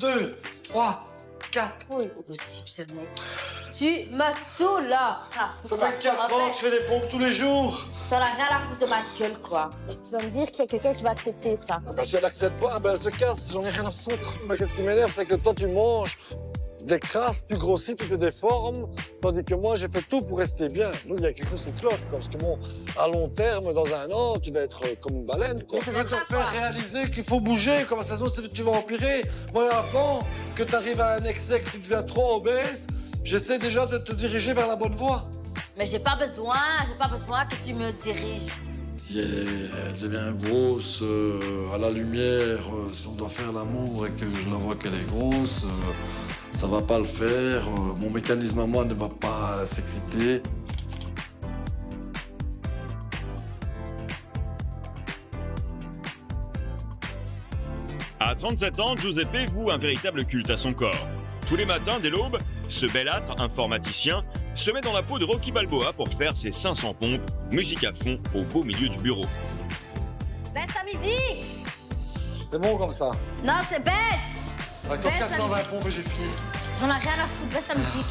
2, 3, 4. Oui, possible ce mec. Tu me saoules là. Ça fait 4 ans que je fais des pompes tous les jours. T'en as rien à foutre de ma gueule, quoi. Tu vas me dire qu'il y a quelqu'un qui va accepter ça. Bah, si elle accepte pas, bah, elle se casse, j'en ai rien à foutre. Mais qu'est-ce qui m'énerve, c'est que toi, tu manges des crasses, tu grossis, tu te déformes, tandis que moi, j'ai fait tout pour rester bien. Nous, il y a quelque chose qui cloche, parce que bon, à long terme, dans un an, tu vas être comme une baleine, quoi. Mais ça, Je veux te faire réaliser qu'il faut bouger, comme ça, sinon, tu vas empirer. Moi, avant que tu arrives à un excès, que tu deviens trop obèse, j'essaie déjà de te diriger vers la bonne voie. Mais j'ai pas besoin que tu me diriges. Si elle devient grosse à la lumière, si on doit faire l'amour et que je la vois qu'elle est grosse, ça va pas le faire. Mon mécanisme à moi ne va pas s'exciter. À 37 ans, Giuseppe voue un véritable culte à son corps. Tous les matins, dès l'aube, ce belâtre informaticien se met dans la peau de Rocky Balboa pour faire ses 500 pompes, musique à fond, au beau milieu du bureau. Baisse ta musique. C'est bon comme ça. Non, c'est baisse. D'accord, Baisse la 420 musique. pompes et j'ai fini. J'en ai rien à foutre, baisse ta musique.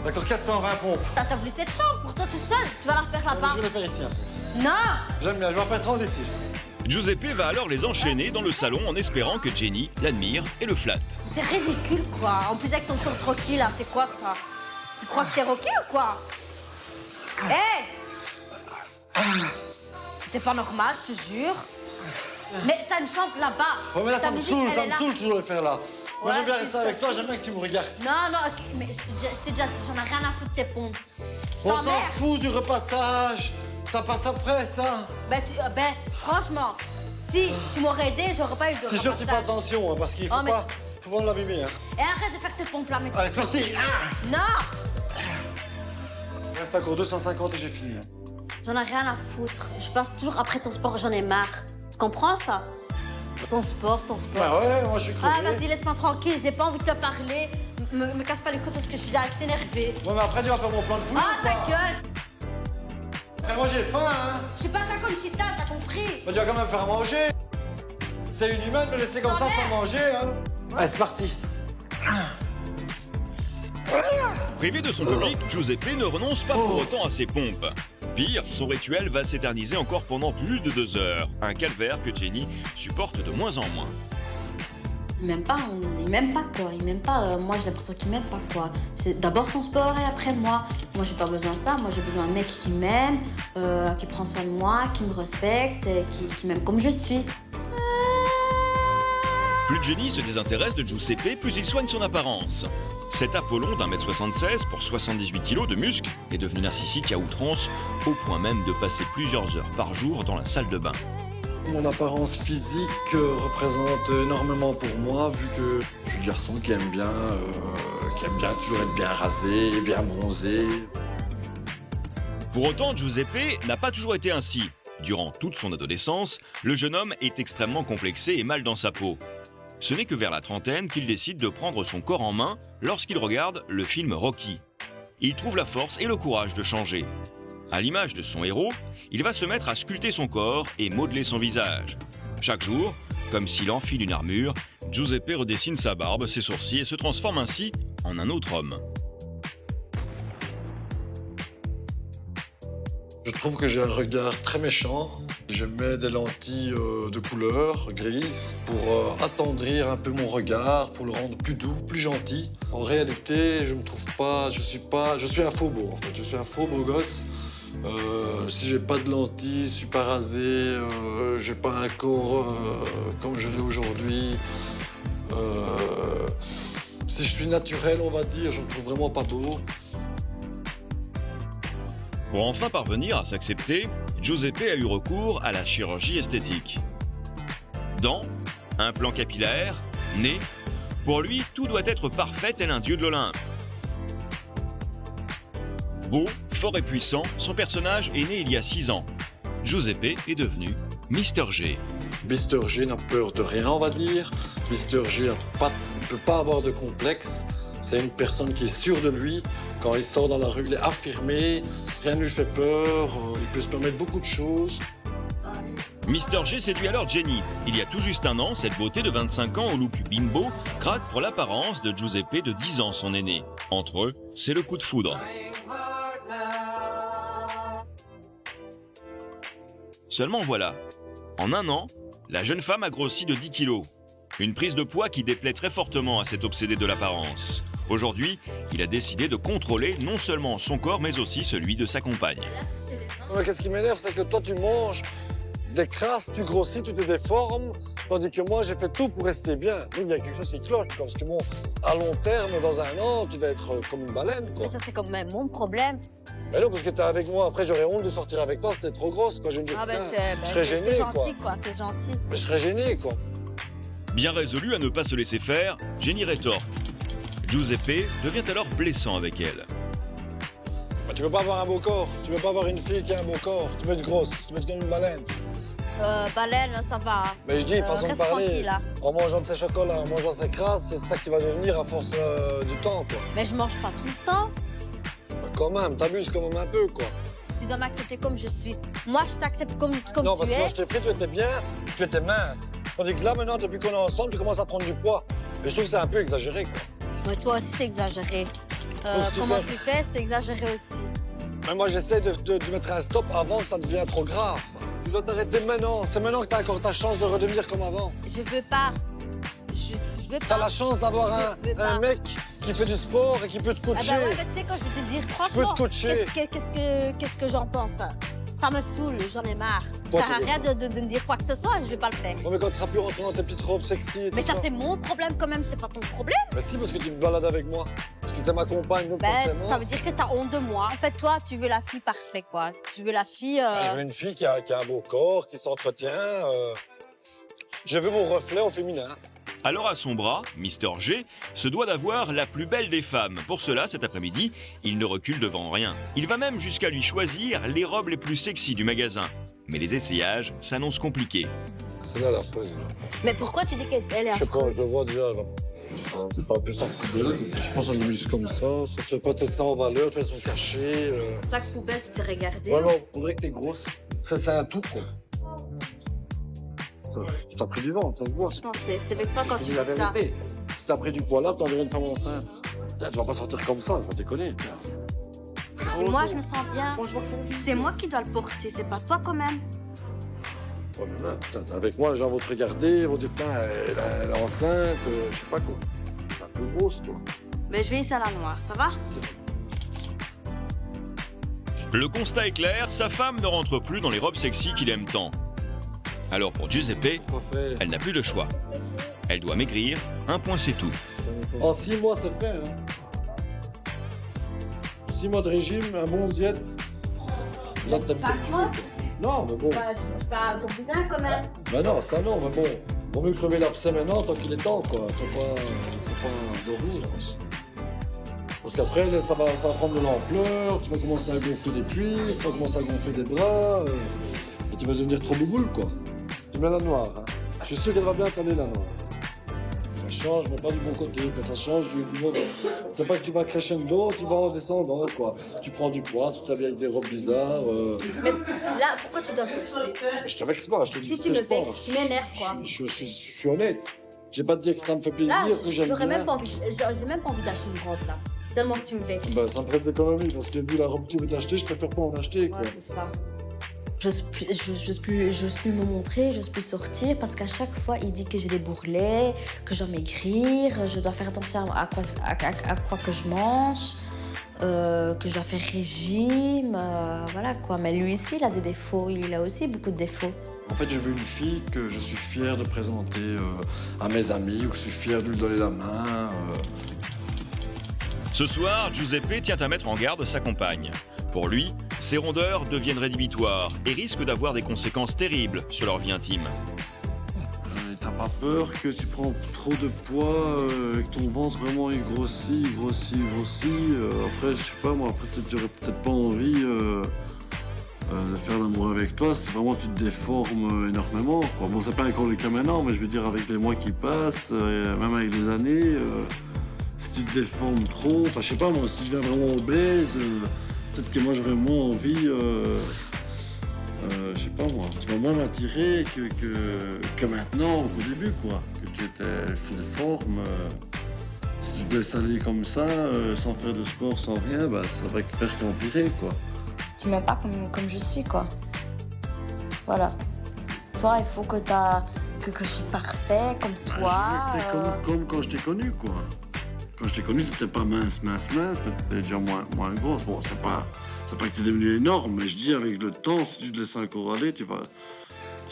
D'accord, 420 pompes. T'as voulu cette chambre pour toi tout seul. Tu vas la faire là-bas. Je vais les faire ici un peu. Non. J'aime bien, je vais en faire 30 ici. Giuseppe va alors les enchaîner dans le salon en espérant que Jenny l'admire et le flatte. C'est ridicule, quoi. En plus, avec ton short Rocky, là, c'est quoi ça? Tu crois que t'es Rocky ou quoi? Hé! C'est pas normal, je te jure. Mais t'as une chambre là-bas. Ouais, mais là, Ta ça me musique, saoule, elle ça est me là. saoule toujours de faire là. Moi, Ouais, j'aime bien c'est rester ça, avec toi, c'est- j'aime bien que tu me regardes. Non, ok, mais je t'ai déjà dit, j'en ai rien à foutre de tes pompes. Je On s'en t'emmerde. fout du repassage. Ça passe après, ça. Ben, franchement, si tu m'aurais aidé, j'aurais pas eu de C'est sûr que tu fais repassage. attention, hein, parce qu'il faut Oh, mais- faut pas l'abîmer. Hein. Et arrête de faire tes pompes là, mec. Allez, c'est parti. Non! Il reste encore 250 et j'ai fini. Hein. J'en ai rien à foutre. Je passe toujours après ton sport, j'en ai marre. Tu comprends ça? Ton sport. Bah ouais, moi je suis crevé. Ah, vas-y, laisse-moi tranquille, j'ai pas envie de te parler. Me casse pas les couilles parce que je suis déjà assez énervée. Ouais, mais après tu vas faire mon plan de poulet. Ah, ou ta pas gueule! Après, moi j'ai faim, hein. Je suis pas ta Conchita, t'as compris? Bah, tu vas quand même faire manger. C'est inhumain de me laisser comme ça sans manger, hein. Allez, c'est parti. Privé de son public, Giuseppe ne renonce pas pour autant à ses pompes. Pire, son rituel va s'éterniser encore pendant plus de 2 heures. Un calvaire que Jenny supporte de moins en moins. Il m'aime pas, quoi. Il m'aime pas. Moi, j'ai l'impression qu'il m'aime pas, quoi. C'est d'abord son sport et après moi. Moi, j'ai pas besoin de ça. Moi, j'ai besoin d'un mec qui m'aime, qui prend soin de moi, qui me respecte, et qui m'aime comme je suis. Plus Jenny se désintéresse de Giuseppe, plus il soigne son apparence. Cet Apollon d'1m76 pour 78 kg de muscles est devenu narcissique à outrance, au point même de passer plusieurs heures par jour dans la salle de bain. Mon apparence physique représente énormément pour moi, vu que je suis le garçon qui aime bien toujours être bien rasé, bien bronzé. Pour autant, Giuseppe n'a pas toujours été ainsi. Durant toute son adolescence, le jeune homme est extrêmement complexé et mal dans sa peau. Ce n'est que vers la trentaine qu'il décide de prendre son corps en main lorsqu'il regarde le film Rocky. Il trouve la force et le courage de changer. À l'image de son héros, il va se mettre à sculpter son corps et modeler son visage. Chaque jour, comme s'il enfile une armure, Giuseppe redessine sa barbe, ses sourcils et se transforme ainsi en un autre homme. Je trouve que j'ai un regard très méchant. Je mets des lentilles de couleur grise pour attendrir un peu mon regard, pour le rendre plus doux, plus gentil. En réalité, je me trouve pas, je suis un faux beau en fait. Je suis un faux beau gosse. Si j'ai pas de lentilles, je suis pas rasé, j'ai pas un corps comme je l'ai aujourd'hui. Si je suis naturel, on va dire, je me trouve vraiment pas beau. Pour enfin parvenir à s'accepter, Giuseppe a eu recours à la chirurgie esthétique. Dents, implants capillaires, nez, pour lui, tout doit être parfait tel un dieu de l'Olympe. Beau, fort et puissant, son personnage est né il y a 6 ans. Giuseppe est devenu Mr G. Mr G n'a peur de rien, on va dire. Mr G ne peut pas avoir de complexe. C'est une personne qui est sûre de lui. Quand il sort dans la rue, il est affirmé. Rien ne lui fait peur. Il peut se permettre beaucoup de choses. Mr G séduit alors Jenny. Il y a tout juste un an, cette beauté de 25 ans au look bimbo craque pour l'apparence de Giuseppe de 10 ans, son aîné. Entre eux, c'est le coup de foudre. Seulement voilà, en un an, la jeune femme a grossi de 10 kilos. Une prise de poids qui déplaît très fortement à cet obsédé de l'apparence. Aujourd'hui, il a décidé de contrôler non seulement son corps, mais aussi celui de sa compagne. Mais qu'est-ce qui m'énerve, c'est que toi, tu manges des crasses, tu grossis, tu te déformes, tandis que moi, j'ai fait tout pour rester bien. Donc, il y a quelque chose qui cloche, parce que bon, à long terme, dans un an, tu vas être comme une baleine, quoi. Mais ça, c'est quand même mon problème. Mais non, parce que t'es avec moi, après, j'aurais honte de sortir avec toi, c'était trop grosse, quoi. Je vais me dire, Ah ben, putain, je serais gêné, c'est quoi. gentil, quoi, c'est gentil. Mais je serais gêné, quoi. Bien résolu à ne pas se laisser faire, Jenny rétorque. Giuseppe devient alors blessant avec elle. Bah, tu veux pas avoir un beau corps, tu veux pas avoir une fille qui a un beau corps, tu veux être grosse, tu veux être comme une baleine. Baleine, ça va. Mais je dis, façon de reste parler, tranquille, là. en mangeant de ces chocolats, en mangeant ces crasses, c'est ça que tu vas devenir à force du temps, quoi. Mais je mange pas tout le temps. Bah, quand même, t'abuses quand même un peu, quoi. Tu dois m'accepter comme je suis. Moi, je t'accepte comme Non, tu parce que es. quand je t'ai pris, tu étais bien, tu étais mince. Tandis que là, maintenant, depuis qu'on est ensemble, tu commences à prendre du poids. Et je trouve que c'est un peu exagéré, quoi. Mais toi aussi, c'est exagéré. Donc, si tu Comment fais- tu fais, c'est exagéré aussi. Mais moi, j'essaie de mettre un stop avant que ça devienne trop grave. Tu dois t'arrêter maintenant. C'est maintenant que tu as encore ta chance de redevenir comme avant. Je veux pas. Je veux Tu as pas. la chance d'avoir Je veux un pas. mec qui fait du sport et qui peut te Ah coacher. bah ouais, mais tu sais, quand je vais te dire peux te franchement, coacher. qu'est-ce que j'en pense, ça? Ça me saoule, j'en ai marre. Toi, Ça sert à tu rien de me dire quoi que ce soit, je vais pas le faire. Ouais, mais quand tu seras plus rentré dans tes petites robes sexy et Mais tout ça, c'est mon problème quand même, c'est pas ton problème. Mais si, parce que tu te balades avec moi. Parce que t'es ma compagne, donc Ben, forcément. ça veut dire que t'as honte de moi. En fait, toi, tu veux la fille parfaite, quoi. Tu veux la fille... Ben, je veux une fille qui a un beau corps, qui s'entretient. Je veux mon reflet au féminin. Alors à son bras, Mr G se doit d'avoir la plus belle des femmes. Pour cela, cet après-midi, il ne recule devant rien. Il va même jusqu'à lui choisir les robes les plus sexy du magasin. Mais les essayages s'annoncent compliqués. C'est là la phrase. Mais pourquoi tu dis qu'elle est Je sais pas, affreuse? je le vois déjà. Là. C'est pas un peu ça. Je pense qu'on mise comme ça. Ça fait pas peut-être ça en valeur, tu fais son cachet. Sac poubelle, tu t'es regardé. Ouais, non, on dirait que t'es grosse. C'est un tout, quoi. Tu t'as pris du ventre, ça se voit. Franchement, c'est vexant quand tu dis dis la ça. vérité. Si t'as pris du poids là, t'en dirais une femme enceinte. Là, tu vas pas sortir comme ça, tu vas déconner. Si moi, je me sens bien, c'est moi qui dois le porter, c'est pas toi quand même. Ouais, mais là, putain, avec moi, les gens vont te regarder, ils vont dire, putain, elle est enceinte, je sais pas quoi. C'est un peu grosse, toi. Mais je vais essayer à la noire, ça va? Le constat est clair, sa femme ne rentre plus dans les robes sexy qu'il aime tant. Alors pour Giuseppe, Quoi faire? elle n'a plus de choix. Elle doit maigrir, un point c'est tout. En 6 mois, c'est fait. Hein. 6 mois de régime, un bon diète. Là, t'as Pas grave. Non, mais bon. Pas pour bien quand même. Ben non, ça non, mais bon. Vaut mieux crever l'abcès maintenant tant qu'il est temps, quoi. Faut pas dormir. Parce qu'après, ça va prendre de l'ampleur, tu vas commencer à gonfler des cuisses, tu vas commencer à gonfler des bras, et tu vas devenir trop bouboule, quoi. Tu mets la noire, hein. Je suis sûr qu'elle va bien t'aller, la noire. Ça change, mais pas du bon côté, ça change du mauvais. C'est pas que tu vas crescendo, tu vas en descendant, quoi. Tu prends du poids, tu t'habilles avec des robes bizarres. Mais là, pourquoi tu dois me vexer? Je te vexe pas, je te dis Si ce tu que me je pense. vexes, tu m'énerves, quoi. Je suis honnête. J'ai pas te dire que ça me fait plaisir, Là, que j'aime j'aurais bien. même pas envie, j'ai même pas envie d'acheter une robe, là. Tellement que tu me vexes. Bah, ça me ferait des économies, parce que vu la robe que tu veux t'acheter, je préfère pas en acheter, quoi. Ouais, c'est ça. J'ose plus me montrer, j'ose plus sortir parce qu'à chaque fois, il dit que j'ai des bourrelets, que je dois maigrir, je dois faire attention à quoi que je mange, que je dois faire régime, voilà quoi. Mais lui aussi, il a des défauts, il a aussi beaucoup de défauts. En fait, je veux une fille que je suis fier de présenter à mes amis, où je suis fier de lui donner la main. Ce soir, Giuseppe tient à mettre en garde sa compagne. Pour lui, ces rondeurs deviennent rédhibitoires et risquent d'avoir des conséquences terribles sur leur vie intime. T'as pas peur que tu prends trop de poids, que ton ventre vraiment il grossit. Après, je sais pas, moi, après j'aurais peut-être pas envie de faire l'amour avec toi. Si vraiment tu te déformes énormément, quoi. Bon, c'est pas encore le cas maintenant, mais je veux dire, avec les mois qui passent, même avec les années, si tu te déformes trop, enfin, je sais pas, moi, si tu deviens vraiment obèse, peut-être que moi j'aurais moins envie je sais pas moi, tu vas moins m'attirer que maintenant, au début, quoi. Que tu étais fille de forme. Si tu te laisses aller comme ça, sans faire de sport, sans rien, bah, ça va faire qu'empirer, quoi. Tu m'aimes pas comme je suis, quoi. Voilà. Toi, il faut que je suis parfait, comme toi. Je veux que t'es comme quand je t'ai connu, quoi. Quand je t'ai connu, t'étais pas mince, mais t'étais déjà moins grosse. Bon, c'est pas que t'es devenu énorme, mais je dis, avec le temps, si tu te laisses encore aller, tu vas...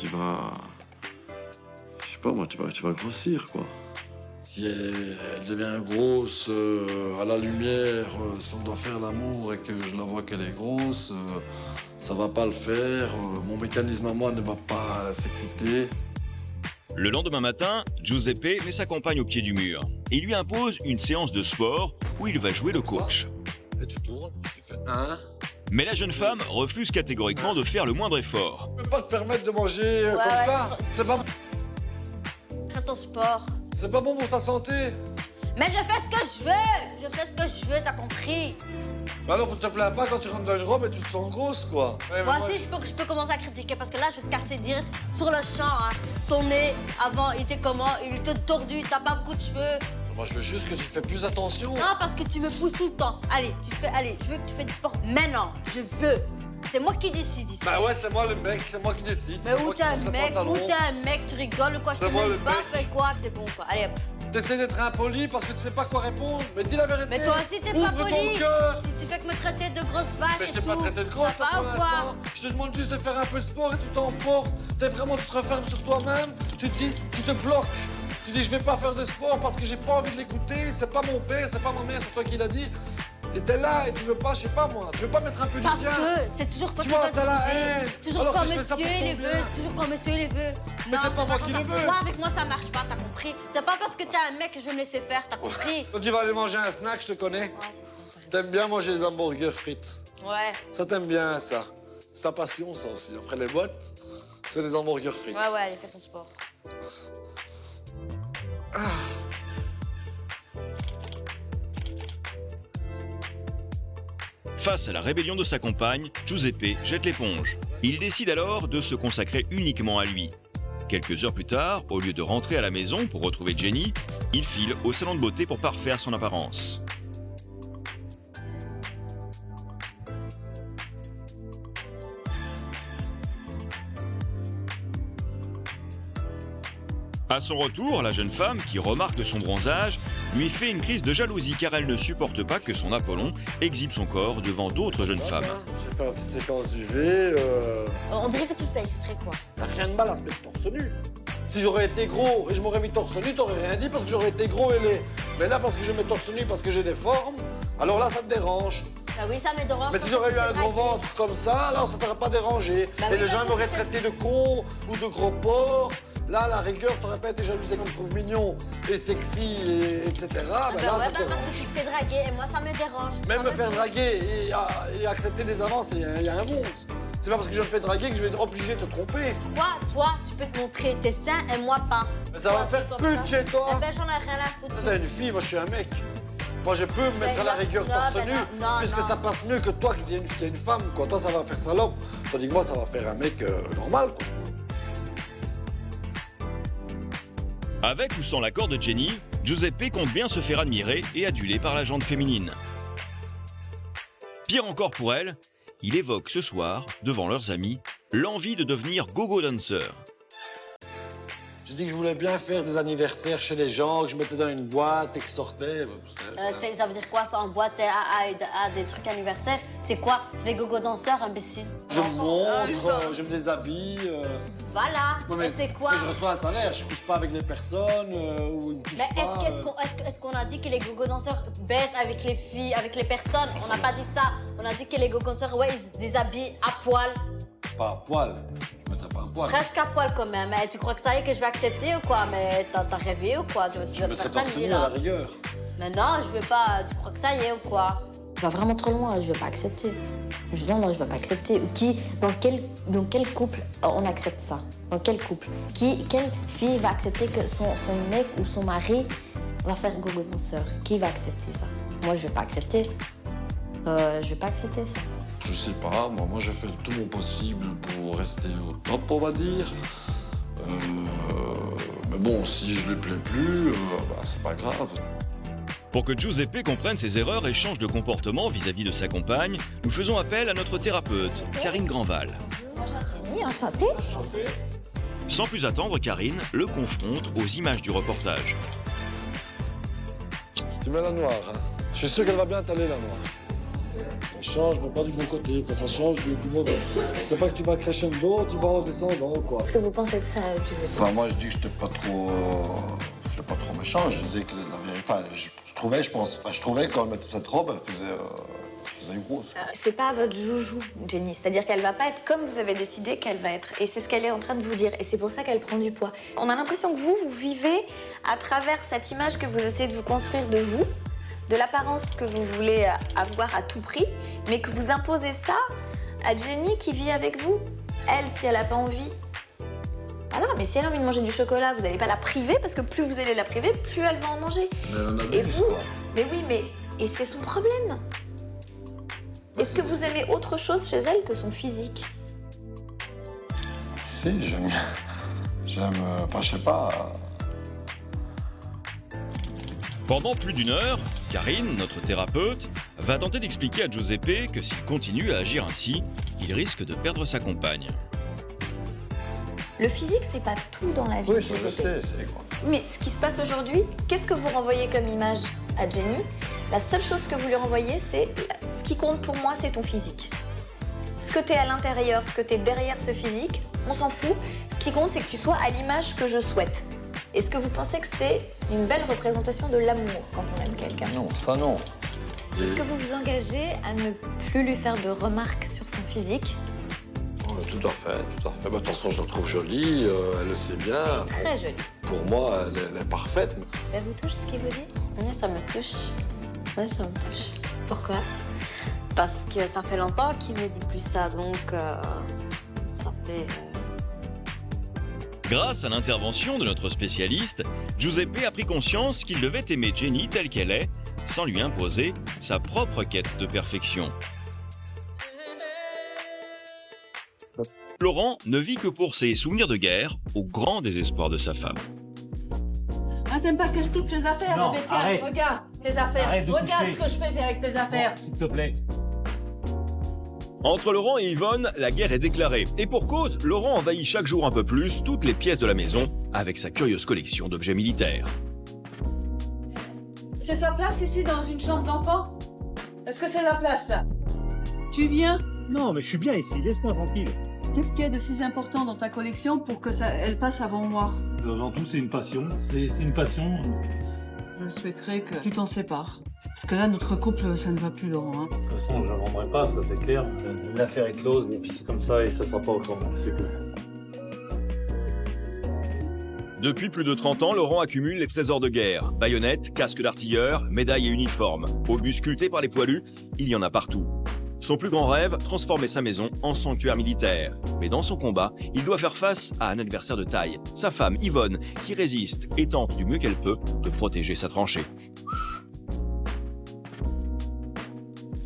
Je sais pas, moi, tu vas grossir, quoi. Si elle devient grosse à la lumière, si on doit faire l'amour et que je la vois qu'elle est grosse, ça va pas le faire. Mon mécanisme à moi ne va pas s'exciter. Le lendemain matin, Giuseppe met sa compagne au pied du mur et lui impose une séance de sport où il va jouer le coach. Et tu tournes, tu fais 1. Mais la jeune femme refuse catégoriquement de faire le moindre effort. Tu peux pas te permettre de manger comme ça. Fais ton sport. C'est pas bon pour ta santé. Mais je fais ce que je veux. Je fais ce que je veux, t'as compris? Bah alors, te plains pas quand tu rentres dans une robe et tu te sens grosse, quoi. Ouais, Moi aussi, je peux commencer à critiquer parce que là, je vais te casser direct sur le champ. Hein. Ton nez, avant, il était comment? Il était tordu, t'as pas beaucoup de cheveux. Moi, je veux juste que tu fais plus attention. Non, parce que tu me pousses tout le temps. Allez, je veux que tu fais du sport maintenant. Je veux. C'est moi qui décide ici. Bah ouais, c'est moi le mec, c'est moi qui décide. Mais où t'es un mec, tu rigoles ou quoi? Je te moi le mets pas, mec. fais quoi? C'est bon quoi. Allez hop. T'essaies d'être impoli parce que tu sais pas quoi répondre. Mais dis la vérité. Mais toi aussi, t'es pas Ouvre poli. ton cœur. Si tu fais que me traiter de grosse vache. Mais je et t'ai pas tout. traité de grosse Ça là va pour ou quoi? l'instant. Je te demande juste de faire un peu de sport et tu t'emportes. Tu te refermes sur toi-même. Tu te dis, tu te bloques. Tu dis, je vais pas faire de sport parce que j'ai pas envie de l'écouter. C'est pas mon père, c'est pas ma mère, c'est toi qui l'as dit. Et t'es là et tu veux pas, je sais pas moi, tu veux pas mettre un peu du Parce tien. que c'est toujours toi Tu qui vois, dois t'as la décider. haine. Toujours Alors quand que je fais ça monsieur pour ton les bien. veut. Toujours quand monsieur les veut. Mais c'est pas moi qui le veux. Moi, avec moi, ça marche pas, t'as compris? C'est pas parce que t'es un mec que je vais me laisser faire, t'as compris? Quand tu vas aller manger un snack, je te connais. Ouais, c'est ça. t'as raison. T'aimes bien manger les hamburgers frites. Ouais. Ça t'aime bien, ça. C'est ta passion, ça aussi. Après les boîtes, c'est les hamburgers frites. Ouais, allez, fais ton sport. Face à la rébellion de sa compagne, Giuseppe jette l'éponge. Il décide alors de se consacrer uniquement à lui. Quelques heures plus tard, au lieu de rentrer à la maison pour retrouver Jenny, il file au salon de beauté pour parfaire son apparence. À son retour, la jeune femme, qui remarque son bronzage, lui fait une crise de jalousie car elle ne supporte pas que son Apollon exhibe son corps devant d'autres jeunes femmes. J'ai fait une petite séquence UV. On dirait que tu le fais exprès, quoi. T'as rien de mal à se mettre torse nu. Si j'aurais été gros et je m'aurais mis torse nu, t'aurais rien dit parce que j'aurais été gros et laid. Mais là, parce que je mets torse nu parce que j'ai des formes, alors là, ça te dérange. Bah oui, ça me dérange. Mais si j'aurais eu un gros ventre comme ça, alors ça t'aurait pas dérangé. Bah et oui, les parce gens que m'auraient tu fais- traité de con ou de gros porc. Là, à la rigueur, t'aurais pas été jalousé comme je trouve mignon et sexy, etc. Ah Ben bah là, ouais, ça bah te parce que dérange. tu te fais draguer et moi, ça me dérange. Même Ça me me faire saoule. draguer et accepter des avances, il y a un monde. C'est pas parce que je me fais draguer que je vais être obligé de te tromper. Toi, tu peux te montrer tes seins et moi pas. Mais ça va Toi, faire tu pute comme ça. chez toi. Eh ben, j'en ai rien à foutre. Toi, t'es une fille, moi je suis un mec. Moi je peux me mettre à la non, rigueur non, torse ben nu, non, puisque non. ça passe mieux que toi qui es une femme, quoi. Toi ça va faire salope, tandis que moi ça va faire un mec normal, quoi. Avec ou sans l'accord de Jenny, Giuseppe compte bien se faire admirer et aduler par la gente féminine. Pire encore pour elle, il évoque ce soir, devant leurs amis, l'envie de devenir go-go dancer. J'ai dit que je voulais bien faire des anniversaires chez les gens, que je mettais dans une boîte et que je sortais. Ça veut dire quoi, ça, en boîte à des trucs anniversaires? C'est quoi? C'est des gogo danseurs, imbéciles. Je me montre, je me déshabille. Voilà. Ouais, mais, Et c'est quoi? mais je reçois un salaire, je couche pas avec les personnes ou ils me touchent Mais pas. est-ce qu'on a dit que les gogo danseurs baissent avec les filles, avec les personnes? On n'a pas dit ça. On a dit que les gogo danseurs, ouais, ils se déshabillent à poil. Pas à poil. Je mettrais pas à poil. Presque à poil quand même. Mais tu crois que ça y est que je vais accepter ou quoi? Mais t'as rêvé ou quoi? Tu Je vas me te faire serais ça, torse lui, nu à la là. rigueur. Mais non, je veux pas. Tu crois que ça y est ou quoi? Tu vas vraiment trop loin, je vais pas accepter. Non, je vais pas accepter. Dans quel couple on accepte ça? Dans quel couple? Quelle fille va accepter que son mec ou son mari va faire gogo danseur? Qui va accepter ça? Moi, je vais pas accepter. Je vais pas accepter ça. Je sais pas, moi j'ai fait tout mon possible pour rester au top, on va dire. Mais bon, si je lui plais plus, c'est pas grave. Pour que Giuseppe comprenne ses erreurs et change de comportement vis-à-vis de sa compagne, nous faisons appel à notre thérapeute, Karine Grandval. Bonjour Jenny, enchantée. Sans plus attendre, Karine le confronte aux images du reportage. Tu mets la noire, hein. Je suis sûr qu'elle va bien t'aller, la noire. Ça change, mais pas du bon côté, ça change du mauvais. C'est pas que tu vas crescendo, tu vas en descendant, quoi. Qu'est-ce que vous pensez de ça, Giuseppe? Enfin, moi, je dis que j'étais pas trop méchant. Je disais que la vérité, je trouvais quand elle mettait cette robe, elle faisait une grosse. C'est pas votre joujou, Jenny. C'est-à-dire qu'elle va pas être comme vous avez décidé qu'elle va être. Et c'est ce qu'elle est en train de vous dire. Et c'est pour ça qu'elle prend du poids. On a l'impression que vous vivez à travers cette image que vous essayez de vous construire de vous, de l'apparence que vous voulez avoir à tout prix, mais que vous imposez ça à Jenny qui vit avec vous. Elle, si elle a pas envie. Voilà, mais si elle a envie de manger du chocolat, vous n'allez pas la priver, parce que plus vous allez la priver, plus elle va en manger. Mais elle en a Et plus, vous? quoi. Mais oui, mais... Et c'est son problème. Est-ce que vous aimez autre chose chez elle que son physique? Si, j'aime, enfin, je sais pas. Pendant plus d'une heure, Karine, notre thérapeute, va tenter d'expliquer à Giuseppe que s'il continue à agir ainsi, il risque de perdre sa compagne. Le physique, c'est pas tout dans la vie. Oui, ça, je Giuseppe. sais, c'est quoi. Mais ce qui se passe aujourd'hui, qu'est-ce que vous renvoyez comme image à Jenny? La seule chose que vous lui renvoyez, c'est ce qui compte pour moi, c'est ton physique. Ce que t'es à l'intérieur, ce que t'es derrière ce physique, on s'en fout. Ce qui compte, c'est que tu sois à l'image que je souhaite. Est-ce que vous pensez que c'est une belle représentation de l'amour quand on aime quelqu'un? Non, ça non. Est-ce que vous vous engagez à ne plus lui faire de remarques sur son physique? Tout à fait. Bah, de toute façon, je la trouve jolie, elle le sait bien. Très jolie. Pour moi, elle est parfaite. Ça vous touche ce qu'il vous dit? Oui, ça me touche. Oui, ça me touche. Pourquoi? Parce que ça fait longtemps qu'il me dit plus ça, donc ça fait... Grâce à l'intervention de notre spécialiste, Giuseppe a pris conscience qu'il devait aimer Jenny telle qu'elle est, sans lui imposer sa propre quête de perfection. Laurent ne vit que pour ses souvenirs de guerre, au grand désespoir de sa femme. Ah, t'aimes pas que je touche tes affaires? Non, Eh ben, tiens, arrête. regarde tes affaires. Arrête de Regarde toucher. ce que je fais avec tes affaires. S'il te plaît. Entre Laurent et Yvonne, la guerre est déclarée. Et pour cause, Laurent envahit chaque jour un peu plus toutes les pièces de la maison avec sa curieuse collection d'objets militaires. C'est sa place ici dans une chambre d'enfant? Est-ce que c'est la place, ça? Tu viens? Non, mais je suis bien ici, laisse-moi tranquille. Qu'est-ce qu'il y a de si important dans ta collection pour que elle passe avant moi? Avant tout, c'est une passion. C'est une passion. Je souhaiterais que tu t'en sépares. Parce que là, notre couple, ça ne va plus, Laurent. Hein. De toute façon, je ne la vendrai pas, ça c'est clair. L'affaire est close, et puis c'est comme ça, et ça sera pas autrement, c'est tout. Depuis plus de 30 ans, Laurent accumule les trésors de guerre. Baïonnettes, casques d'artilleurs, médailles et uniformes. Obus sculptés par les poilus, il y en a partout. Son plus grand rêve, transformer sa maison en sanctuaire militaire. Mais dans son combat, il doit faire face à un adversaire de taille, sa femme Yvonne, qui résiste et tente du mieux qu'elle peut de protéger sa tranchée.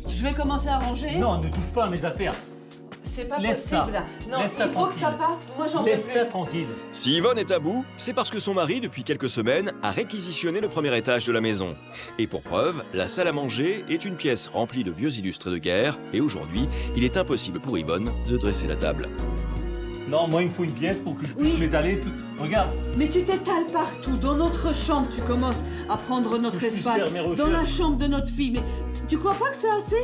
Je vais commencer à ranger. Non, ne touche pas à mes affaires. C'est pas Laisse ça. possible. Non, Laisse ça il faut que ça tranquille. parte. Moi, j'en peux Laisse ça plus. tranquille. Si Yvonne est à bout, c'est parce que son mari, depuis quelques semaines, a réquisitionné le premier étage de la maison. Et pour preuve, la salle à manger est une pièce remplie de vieux illustrés de guerre, et aujourd'hui, il est impossible pour Yvonne de dresser la table. Non, moi, il me faut une pièce pour que je puisse Oui. m'étaler. Regarde, Mais tu t'étales partout. Dans notre chambre, tu commences à prendre notre Faut que je puisse espace. faire mes Dans la recherches. chambre de notre fille. Mais tu crois pas que c'est assez?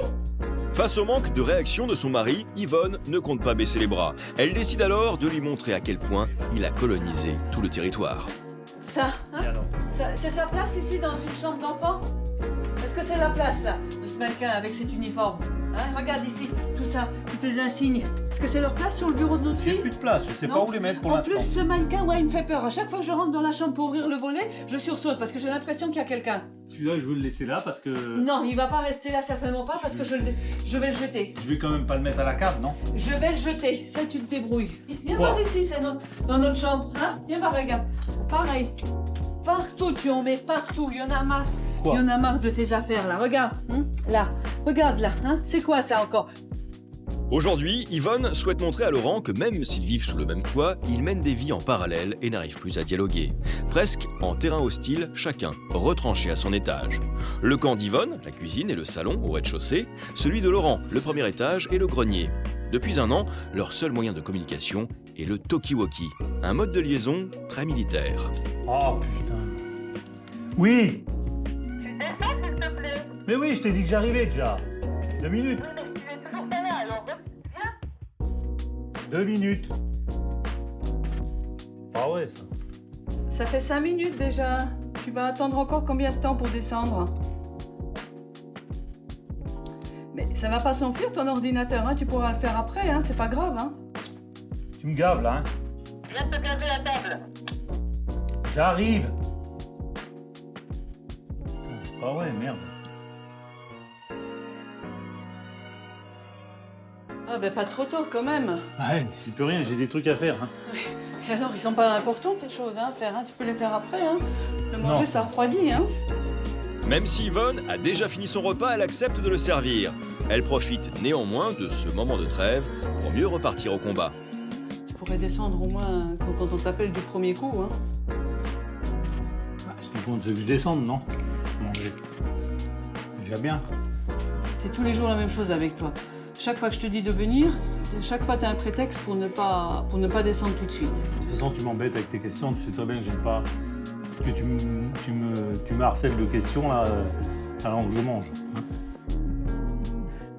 Face au manque de réaction de son mari, Yvonne ne compte pas baisser les bras. Elle décide alors de lui montrer à quel point il a colonisé tout le territoire. Ça, hein? Et alors C'est sa place ici dans une chambre d'enfant? Est-ce que c'est la place, là, de ce mannequin avec cet uniforme? Hein? Regarde ici, tout ça, tous tes insignes. Est-ce que c'est leur place sur le bureau de notre J'ai fille? plus de place, je sais pas Non. où les mettre pour En l'instant. plus, ce mannequin, ouais, il me fait peur. À chaque fois que je rentre dans la chambre pour ouvrir le volet, je sursaute parce que j'ai l'impression qu'il y a quelqu'un. Celui-là, je veux le laisser là parce que Non, il va pas rester là, certainement pas, parce que je vais le jeter. je vais quand même pas le mettre à la cave, non? Je vais le jeter, ça tu te débrouilles. Viens Quoi? voir ici, c'est dans notre chambre, hein? Viens voir, regarde. Pareil. Partout, tu en mets partout, il y en a marre. Quoi? Il y en a marre de tes affaires, là, regarde. Hein? Là, regarde là, hein? C'est quoi ça encore? Aujourd'hui, Yvonne souhaite montrer à Laurent que même s'ils vivent sous le même toit, ils mènent des vies en parallèle et n'arrivent plus à dialoguer. Presque en terrain hostile, chacun retranché à son étage. Le camp d'Yvonne, la cuisine et le salon au rez-de-chaussée, celui de Laurent, le premier étage et le grenier. Depuis un an, leur seul moyen de communication est le talkie-walkie, un mode de liaison très militaire. Oh putain. Oui. Mais oui, je t'ai dit que j'arrivais déjà. 2 minutes. 2 minutes. Ah ouais, ça. Ça fait 5 minutes déjà. Tu vas attendre encore combien de temps pour descendre? Mais ça va pas s'enfuir ton ordinateur, hein. Tu pourras le faire après, hein. C'est pas grave, hein. Tu me gaves là, hein. Viens te gaver la table. J'arrive. Putain, c'est pas vrai, merde. Ah ben pas trop tôt quand même. Ouais, j'y peux rien, j'ai des trucs à faire. Hein. Et alors, ils sont pas importants tes choses à faire, hein. Tu peux les faire après, hein. Le manger, Non. ça refroidit, hein. Même si Yvonne a déjà fini son repas, elle accepte de le servir. Elle profite néanmoins de ce moment de trêve pour mieux repartir au combat. Tu pourrais descendre au moins quand on t'appelle du premier coup, hein. Bah, ce qui compte, c'est que je descende, non? Manger. Déjà bien. C'est tous les jours la même chose avec toi. Chaque fois que je te dis de venir, chaque fois tu as un prétexte pour ne pas descendre tout de suite. De toute façon, tu m'embêtes avec tes questions, tu sais très bien que j'aime pas que tu me harcèles de questions là, avant que je mange. Hein.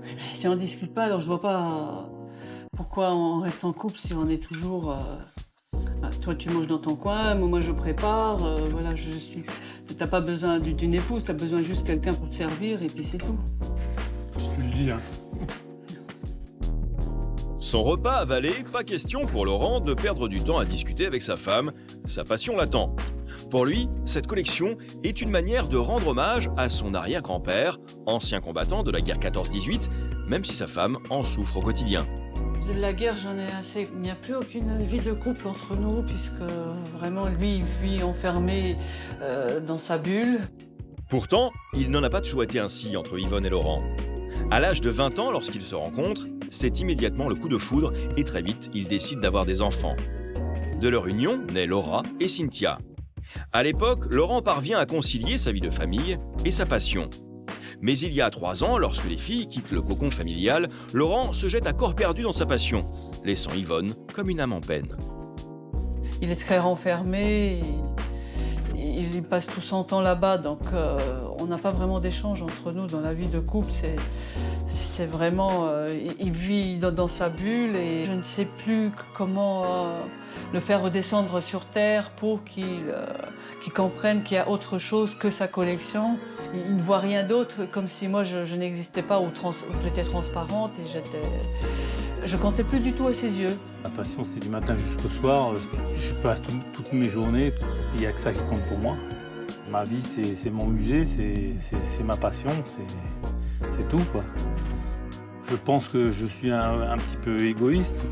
Mais si on discute pas, alors je vois pas pourquoi on reste en couple si on est toujours... toi tu manges dans ton coin, moi je prépare, voilà, t'as pas besoin d'une épouse, t'as besoin juste de quelqu'un pour te servir et puis c'est tout. Tu le dis, hein. Son repas avalé, pas question pour Laurent de perdre du temps à discuter avec sa femme. Sa passion l'attend. Pour lui, cette collection est une manière de rendre hommage à son arrière-grand-père, ancien combattant de la guerre 14-18, même si sa femme en souffre au quotidien. De la guerre, j'en ai assez. Il n'y a plus aucune vie de couple entre nous, puisque vraiment, lui, il vit enfermé dans sa bulle. Pourtant, il n'en a pas toujours été ainsi entre Yvonne et Laurent. À l'âge de 20 ans, lorsqu'ils se rencontrent, c'est immédiatement le coup de foudre et très vite, ils décident d'avoir des enfants. De leur union naît Laura et Cynthia. À l'époque, Laurent parvient à concilier sa vie de famille et sa passion. Mais il y a 3 ans, lorsque les filles quittent le cocon familial, Laurent se jette à corps perdu dans sa passion, laissant Yvonne comme une âme en peine. Il est très renfermé, il passe tout son temps là-bas, donc on n'a pas vraiment d'échange entre nous dans la vie de couple. C'est vraiment... il vit dans sa bulle et je ne sais plus comment le faire redescendre sur Terre pour qu'il comprenne qu'il y a autre chose que sa collection. Il ne voit rien d'autre, comme si moi je n'existais pas ou j'étais transparente et je comptais plus du tout à ses yeux. La passion, c'est du matin jusqu'au soir. Je passe toutes mes journées, il n'y a que ça qui compte pour moi. Ma vie, c'est mon musée, c'est ma passion, c'est tout, quoi. Je pense que je suis un petit peu égoïste.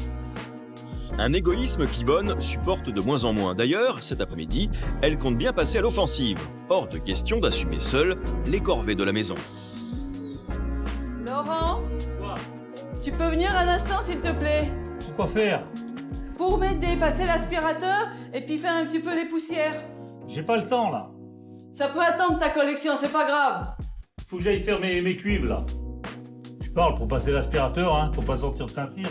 Un égoïsme qu'Yvonne supporte de moins en moins. D'ailleurs, cet après-midi, elle compte bien passer à l'offensive. Hors de question d'assumer seule les corvées de la maison. Laurent, Quoi? tu peux venir un instant s'il te plaît? Quoi faire? Pour m'aider, passer l'aspirateur et puis faire un petit peu les poussières. J'ai pas le temps, là. Ça peut attendre ta collection, c'est pas grave. Faut que j'aille faire mes cuivres, là. Tu parles pour passer l'aspirateur, hein. Faut pas sortir de Saint-Cyr.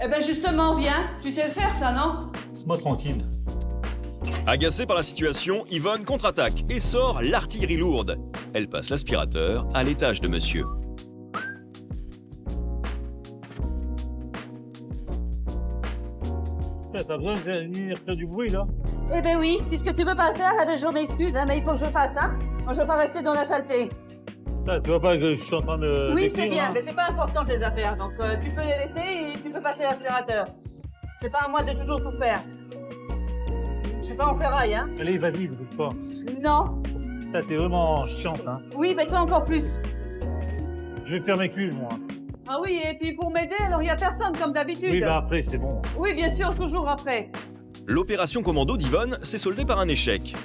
Eh ben justement, viens. Tu sais le faire, ça, non? Laisse-moi tranquille. Agacée par la situation, Yvonne contre-attaque et sort l'artillerie lourde. Elle passe l'aspirateur à l'étage de monsieur. T'as besoin de venir faire du bruit, là? Eh ben oui, puisque tu veux pas le faire, eh ben je m'excuse, hein, mais il faut que je fasse, hein. Moi, je veux pas rester dans la saleté. Là, tu vois pas que je suis en train de... Oui, d'écrire, c'est bien, hein. mais c'est pas important tes affaires, donc tu peux les laisser et tu peux passer l'aspirateur. C'est pas à moi de toujours tout faire. Je suis pas en ferraille, hein. Allez, vas-y, ne bouge pas. Non. Là, t'es vraiment chiante, hein. Oui, mais toi encore plus. Je vais faire mes cuivres, moi. Ah oui, et puis pour m'aider, alors il y a personne comme d'habitude. Oui, bah après, c'est bon. Oui, bien sûr, toujours après. L'opération commando d'Yvonne s'est soldée par un échec.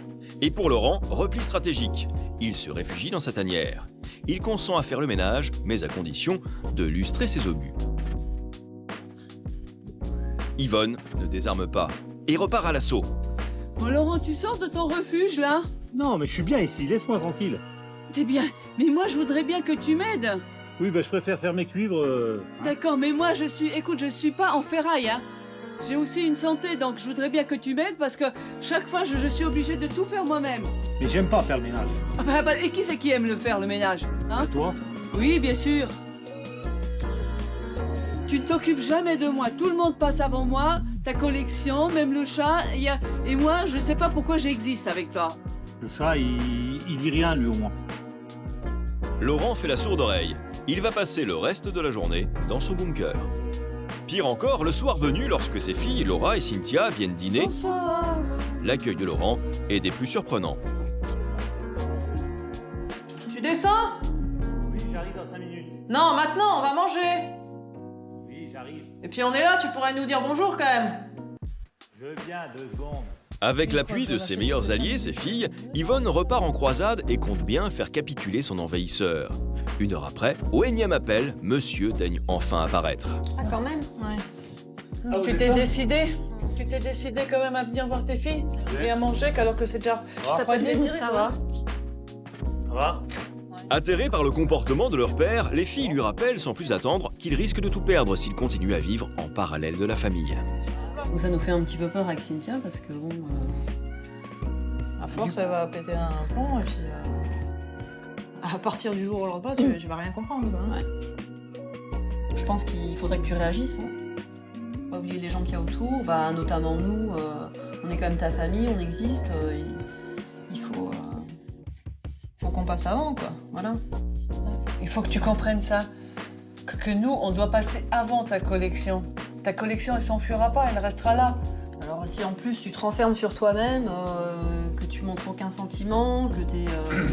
Et pour Laurent, repli stratégique. Il se réfugie dans sa tanière. Il consent à faire le ménage, mais à condition de lustrer ses obus. Yvonne ne désarme pas et repart à l'assaut. Bon, Laurent, tu sors de ton refuge, là? Non, mais je suis bien ici, laisse-moi tranquille. T'es bien. Mais moi, je voudrais bien que tu m'aides. Oui, bah je préfère faire mes cuivres. D'accord, mais moi, écoute, je suis pas en ferraille, hein. J'ai aussi une santé, donc je voudrais bien que tu m'aides parce que chaque fois, je suis obligée de tout faire moi-même. Mais j'aime pas faire le ménage. Ah bah, et qui c'est qui aime le faire, le ménage, hein? Toi? Oui, bien sûr. Tu ne t'occupes jamais de moi. Tout le monde passe avant moi. Ta collection, même le chat. Et moi, je sais pas pourquoi j'existe avec toi. Le chat, il dit rien, lui, au moins. Laurent fait la sourde oreille. Il va passer le reste de la journée dans son bunker. Pire encore, le soir venu, lorsque ses filles, Laura et Cynthia, viennent dîner, Bonsoir. l'accueil de Laurent est des plus surprenants. Tu descends? Oui, j'arrive dans 5 minutes. Non, maintenant, on va manger. Oui, j'arrive. Et puis on est là, tu pourrais nous dire bonjour quand même. Je viens, 2 secondes. Avec l'appui de ses meilleurs alliés, ses filles, Yvonne repart en croisade et compte bien faire capituler son envahisseur. 1 heure après, au énième appel, monsieur daigne enfin apparaître. Ah, quand même. Ouais. Ah, Tu t'es décidé? Tu t'es décidé quand même à venir voir tes filles? Et à manger, alors que c'est déjà... Ah. T'as pas désiré, Ça toi? Ça va? Atterrés par le comportement de leur père, les filles lui rappellent sans plus attendre qu'il risque de tout perdre s'il continue à vivre en parallèle de la famille. Bon, ça nous fait un petit peu peur avec Cynthia parce que bon... À force, elle va péter un plomb et puis... À partir du jour où elle repart, tu vas rien comprendre. Quoi, hein. Je pense qu'il faudrait que tu réagisses. Hein. Pas oublier les gens qu'il y a autour, bah, notamment nous. On est quand même ta famille, on existe. Il faut qu'on passe avant, quoi. Voilà. Il faut que tu comprennes ça. Que nous, on doit passer avant ta collection. Ta collection, elle s'enfuira pas, elle restera là. Alors si en plus tu te renfermes sur toi-même, que tu montres aucun sentiment, que t'es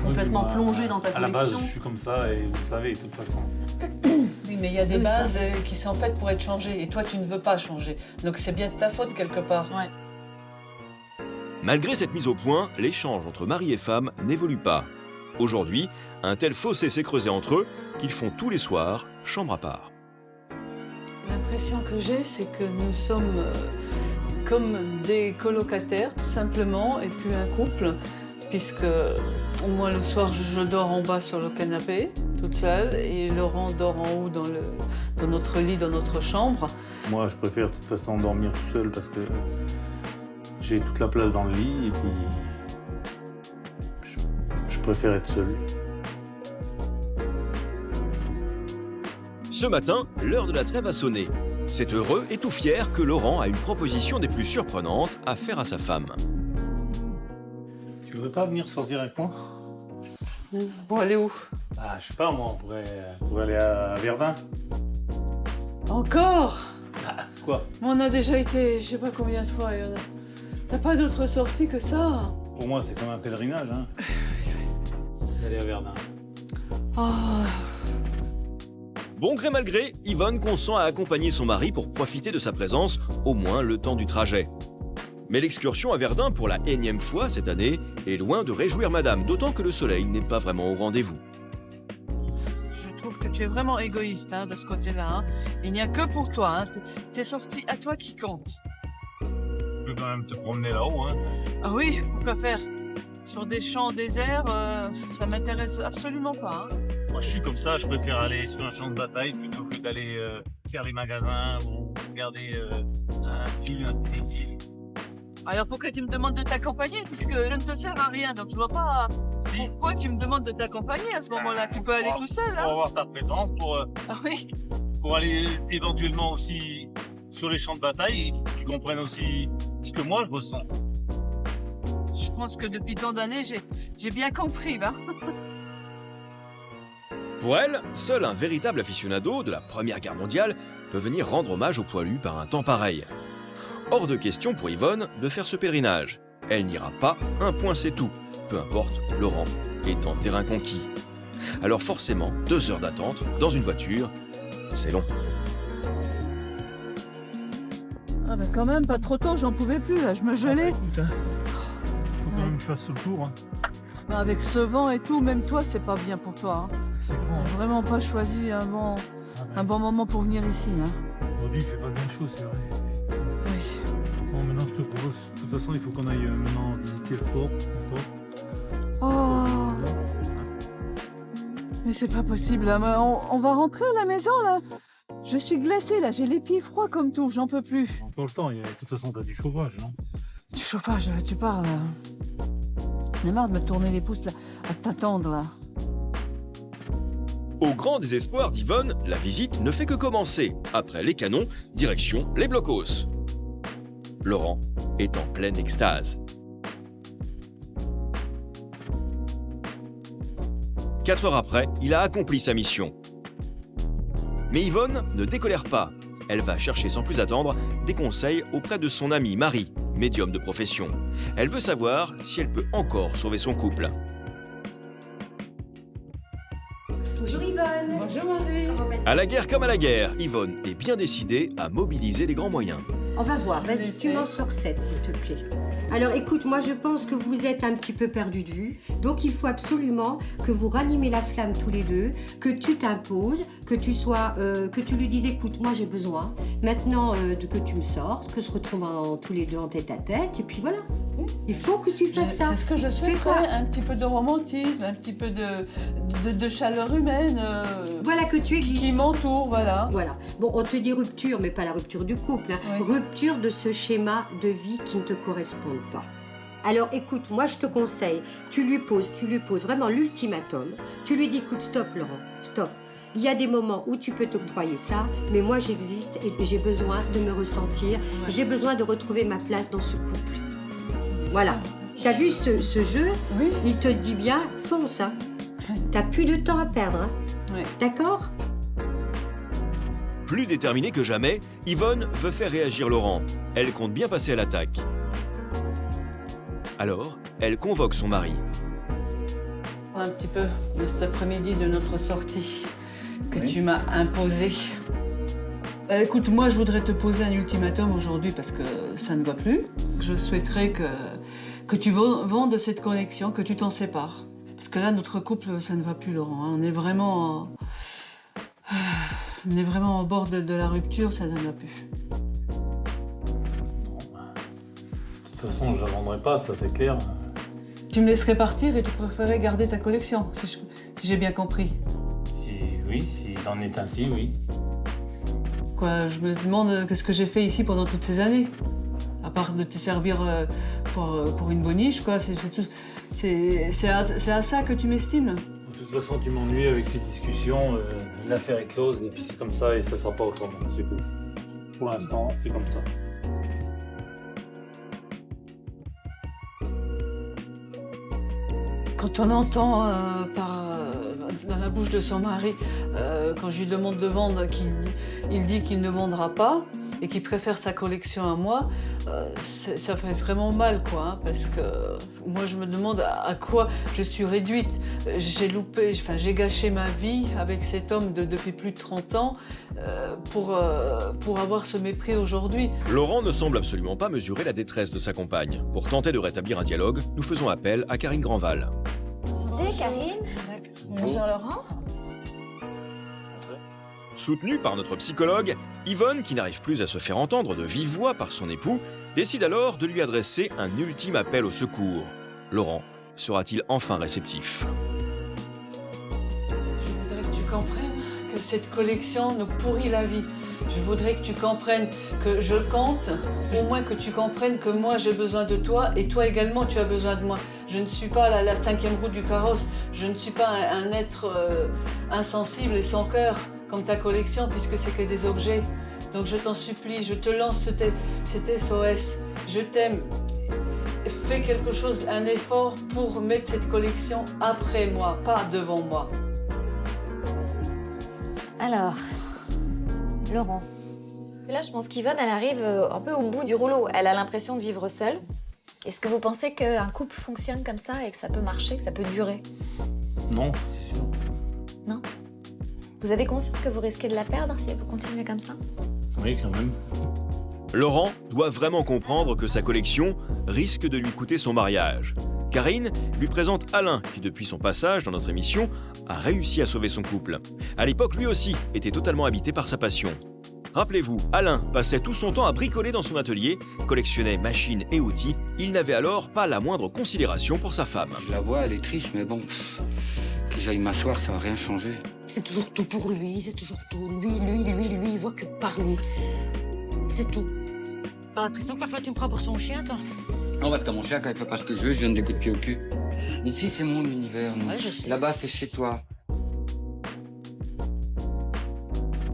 complètement plongé dans ta À la collection... base, je suis comme ça et vous le savez, de toute façon. Oui, mais il y a des Oui, bases ça. qui sont faites pour être changées. Et toi, tu ne veux pas changer. Donc c'est bien de ta faute, quelque part. Ouais. Malgré cette mise au point, l'échange entre mari et femme n'évolue pas. Aujourd'hui, un tel fossé s'est creusé entre eux qu'ils font tous les soirs chambre à part. L'impression que j'ai, c'est que nous sommes comme des colocataires, tout simplement, et puis un couple, puisque moi, le soir, je dors en bas sur le canapé, toute seule, et Laurent dort en haut dans notre lit, dans notre chambre. Moi, je préfère de toute façon dormir tout seul parce que j'ai toute la place dans le lit et puis je préfère être seul. Ce matin, l'heure de la trêve a sonné. C'est heureux et tout fier que Laurent a une proposition des plus surprenantes à faire à sa femme. Tu voudrais pas venir sortir avec moi? Bon, aller où? Ah, je sais pas, moi, on pourrait aller à Verdun. Encore? Quoi? On a déjà été, je sais pas combien de fois. T'as pas d'autre sortie que ça? Pour moi, c'est comme un pèlerinage, hein. D'aller à Verdun. Oh. Bon gré mal gré, Yvonne consent à accompagner son mari pour profiter de sa présence, au moins le temps du trajet. Mais l'excursion à Verdun pour la énième fois cette année est loin de réjouir madame, d'autant que le soleil n'est pas vraiment au rendez-vous. Je trouve que tu es vraiment égoïste hein, de ce côté-là. Hein. Il n'y a que pour toi. Hein. T'es sorti à toi qui compte. Tu peux quand même te promener là-haut, hein. Ah oui, pourquoi faire? Sur des champs déserts, ça m'intéresse absolument pas. Hein. Moi, je suis comme ça, je préfère aller sur un champ de bataille plutôt que d'aller faire les magasins ou regarder un film, un téléfilm. Alors pourquoi tu me demandes de t'accompagner? Puisque je ne te sers à rien, donc je vois pas pourquoi tu me demandes de t'accompagner à ce moment-là. Tu peux aller tout seul, Pour hein? avoir ta présence, Ah oui? pour aller éventuellement aussi sur les champs de bataille, il faut que tu comprennes aussi ce que moi je ressens. Je pense que depuis tant d'années, j'ai bien compris, va. Pour elle, seul un véritable aficionado de la Première Guerre mondiale peut venir rendre hommage au poilu par un temps pareil. Hors de question pour Yvonne de faire ce pèlerinage. Elle n'ira pas, un point c'est tout. Peu importe, Laurent est en terrain conquis. Alors forcément, 2 heures d'attente dans une voiture, c'est long. Ah ben quand même, pas trop tôt, j'en pouvais plus, là, je me gelais. Écoute, hein, faut quand même que je fasse le tour. Hein. Bah, avec ce vent et tout, même toi, c'est pas bien pour toi. Hein. C'est grand. T'as vraiment pas choisi un bon moment pour venir ici. Hein. Aujourd'hui, il fait pas bien chaud, c'est vrai. te propose, de toute façon, il faut qu'on aille maintenant visiter le fort. Oh, mais c'est pas possible, là. Mais on va rentrer à la maison, là. Je suis glacée, là. J'ai les pieds froids comme tout, j'en peux plus. Encore le temps, de toute façon, t'as du chauffage, non? Du chauffage, tu parles, là. J'en ai marre de me tourner les pouces, là, à t'attendre, là. Au grand désespoir d'Yvonne, la visite ne fait que commencer. Après les canons, direction les blocos. Laurent est en pleine extase. 4 heures après, il a accompli sa mission. Mais Yvonne ne décolère pas. Elle va chercher sans plus attendre des conseils auprès de son amie Marie, médium de profession. Elle veut savoir si elle peut encore sauver son couple. Bonjour Yvonne. Bonjour Marie. À la guerre comme à la guerre, Yvonne est bien décidée à mobiliser les grands moyens. On va voir, vas-y, tu m'en sors 7 s'il te plaît. Alors écoute, moi je pense que vous êtes un petit peu perdus de vue, donc il faut absolument que vous ranimez la flamme tous les deux, que tu t'imposes, que tu lui dises écoute, moi j'ai besoin, maintenant que tu me sortes, que se retrouvent tous les deux en tête à tête, et puis voilà. Il faut que tu fasses ça. C'est ce que je souhaiterais, un petit peu de romantisme, un petit peu de chaleur humaine. Voilà, que tu existes. Qui m'entoure, voilà. Voilà. Bon, on te dit rupture, mais pas la rupture du couple. Hein. Oui. Rupture de ce schéma de vie qui ne te correspond pas. Alors écoute, moi je te conseille, tu lui poses vraiment l'ultimatum. Tu lui dis écoute, stop Laurent, stop. Il y a des moments où tu peux t'octroyer ça, mais moi j'existe et j'ai besoin de me ressentir. Ouais. J'ai besoin de retrouver ma place dans ce couple. Voilà. T'as vu ce jeu? Oui. Il te le dit bien, fonce. Hein. T'as plus de temps à perdre. Hein. Oui. D'accord? Plus déterminée que jamais, Yvonne veut faire réagir Laurent. Elle compte bien passer à l'attaque. Alors, elle convoque son mari. Un petit peu de cet après-midi de notre sortie que tu m'as imposé. Écoute, moi je voudrais te poser un ultimatum aujourd'hui parce que ça ne va plus. Je souhaiterais que tu vendes cette collection, que tu t'en sépares. Parce que là, notre couple, ça ne va plus, Laurent. Hein. On est vraiment au bord de la rupture, ça ne va plus. De toute façon, je ne la vendrai pas, ça c'est clair. Tu me laisserais partir et tu préférais garder ta collection, si j'ai bien compris. S'il en est ainsi, oui. Quoi, je me demande qu'est-ce que j'ai fait ici pendant toutes ces années. À part de te servir pour une boniche, quoi. C'est à ça que tu m'estimes. De toute façon, tu m'ennuies avec tes discussions. L'affaire est close et puis c'est comme ça et ça sera pas autrement, c'est tout. Pour l'instant, c'est comme ça. Quand on entend dans la bouche de son mari, quand je lui demande de vendre, il dit qu'il ne vendra pas et qu'il préfère sa collection à moi, ça fait vraiment mal, quoi, hein, parce que moi je me demande à quoi je suis réduite. J'ai gâché ma vie avec cet homme depuis plus de 30 ans pour avoir ce mépris aujourd'hui. Laurent ne semble absolument pas mesurer la détresse de sa compagne. Pour tenter de rétablir un dialogue, nous faisons appel à Karine Grandval. Santé, Karine. Bonjour Laurent. Soutenue par notre psychologue, Yvonne, qui n'arrive plus à se faire entendre de vive voix par son époux, décide alors de lui adresser un ultime appel au secours. Laurent sera-t-il enfin réceptif? Je voudrais que tu comprennes que cette collection nous pourrit la vie. Je voudrais que tu comprennes que je compte, au moins que tu comprennes que moi j'ai besoin de toi et toi également tu as besoin de moi. Je ne suis pas la cinquième roue du carrosse, je ne suis pas un être insensible et sans cœur comme ta collection puisque c'est que des objets. Donc je t'en supplie, je te lance cet SOS, je t'aime. Fais quelque chose, un effort pour mettre cette collection après moi, pas devant moi. Alors, Laurent. Là, je pense qu'Yvonne, elle arrive un peu au bout du rouleau. Elle a l'impression de vivre seule. Est-ce que vous pensez qu'un couple fonctionne comme ça et que ça peut marcher, que ça peut durer? Non, c'est sûr. Non? Vous avez conscience que vous risquez de la perdre si vous continuez comme ça? Oui, quand même. Laurent doit vraiment comprendre que sa collection risque de lui coûter son mariage. Karine lui présente Alain, qui depuis son passage dans notre émission, a réussi à sauver son couple. À l'époque, lui aussi était totalement habité par sa passion. Rappelez-vous, Alain passait tout son temps à bricoler dans son atelier, collectionnait machines et outils. Il n'avait alors pas la moindre considération pour sa femme. Je la vois, elle est triste, mais bon, que j'aille m'asseoir, ça va rien changer. C'est toujours tout pour lui, c'est toujours tout. Lui, il voit que par lui. C'est tout. J'ai l'impression que parfois tu me prends pour ton chien, toi. Non, parce que mon chien, quand il fait pas ce que je veux, je donne des coups de pied au cul. Ici, c'est mon univers, non. Ouais, je sais. Là-bas, c'est chez toi.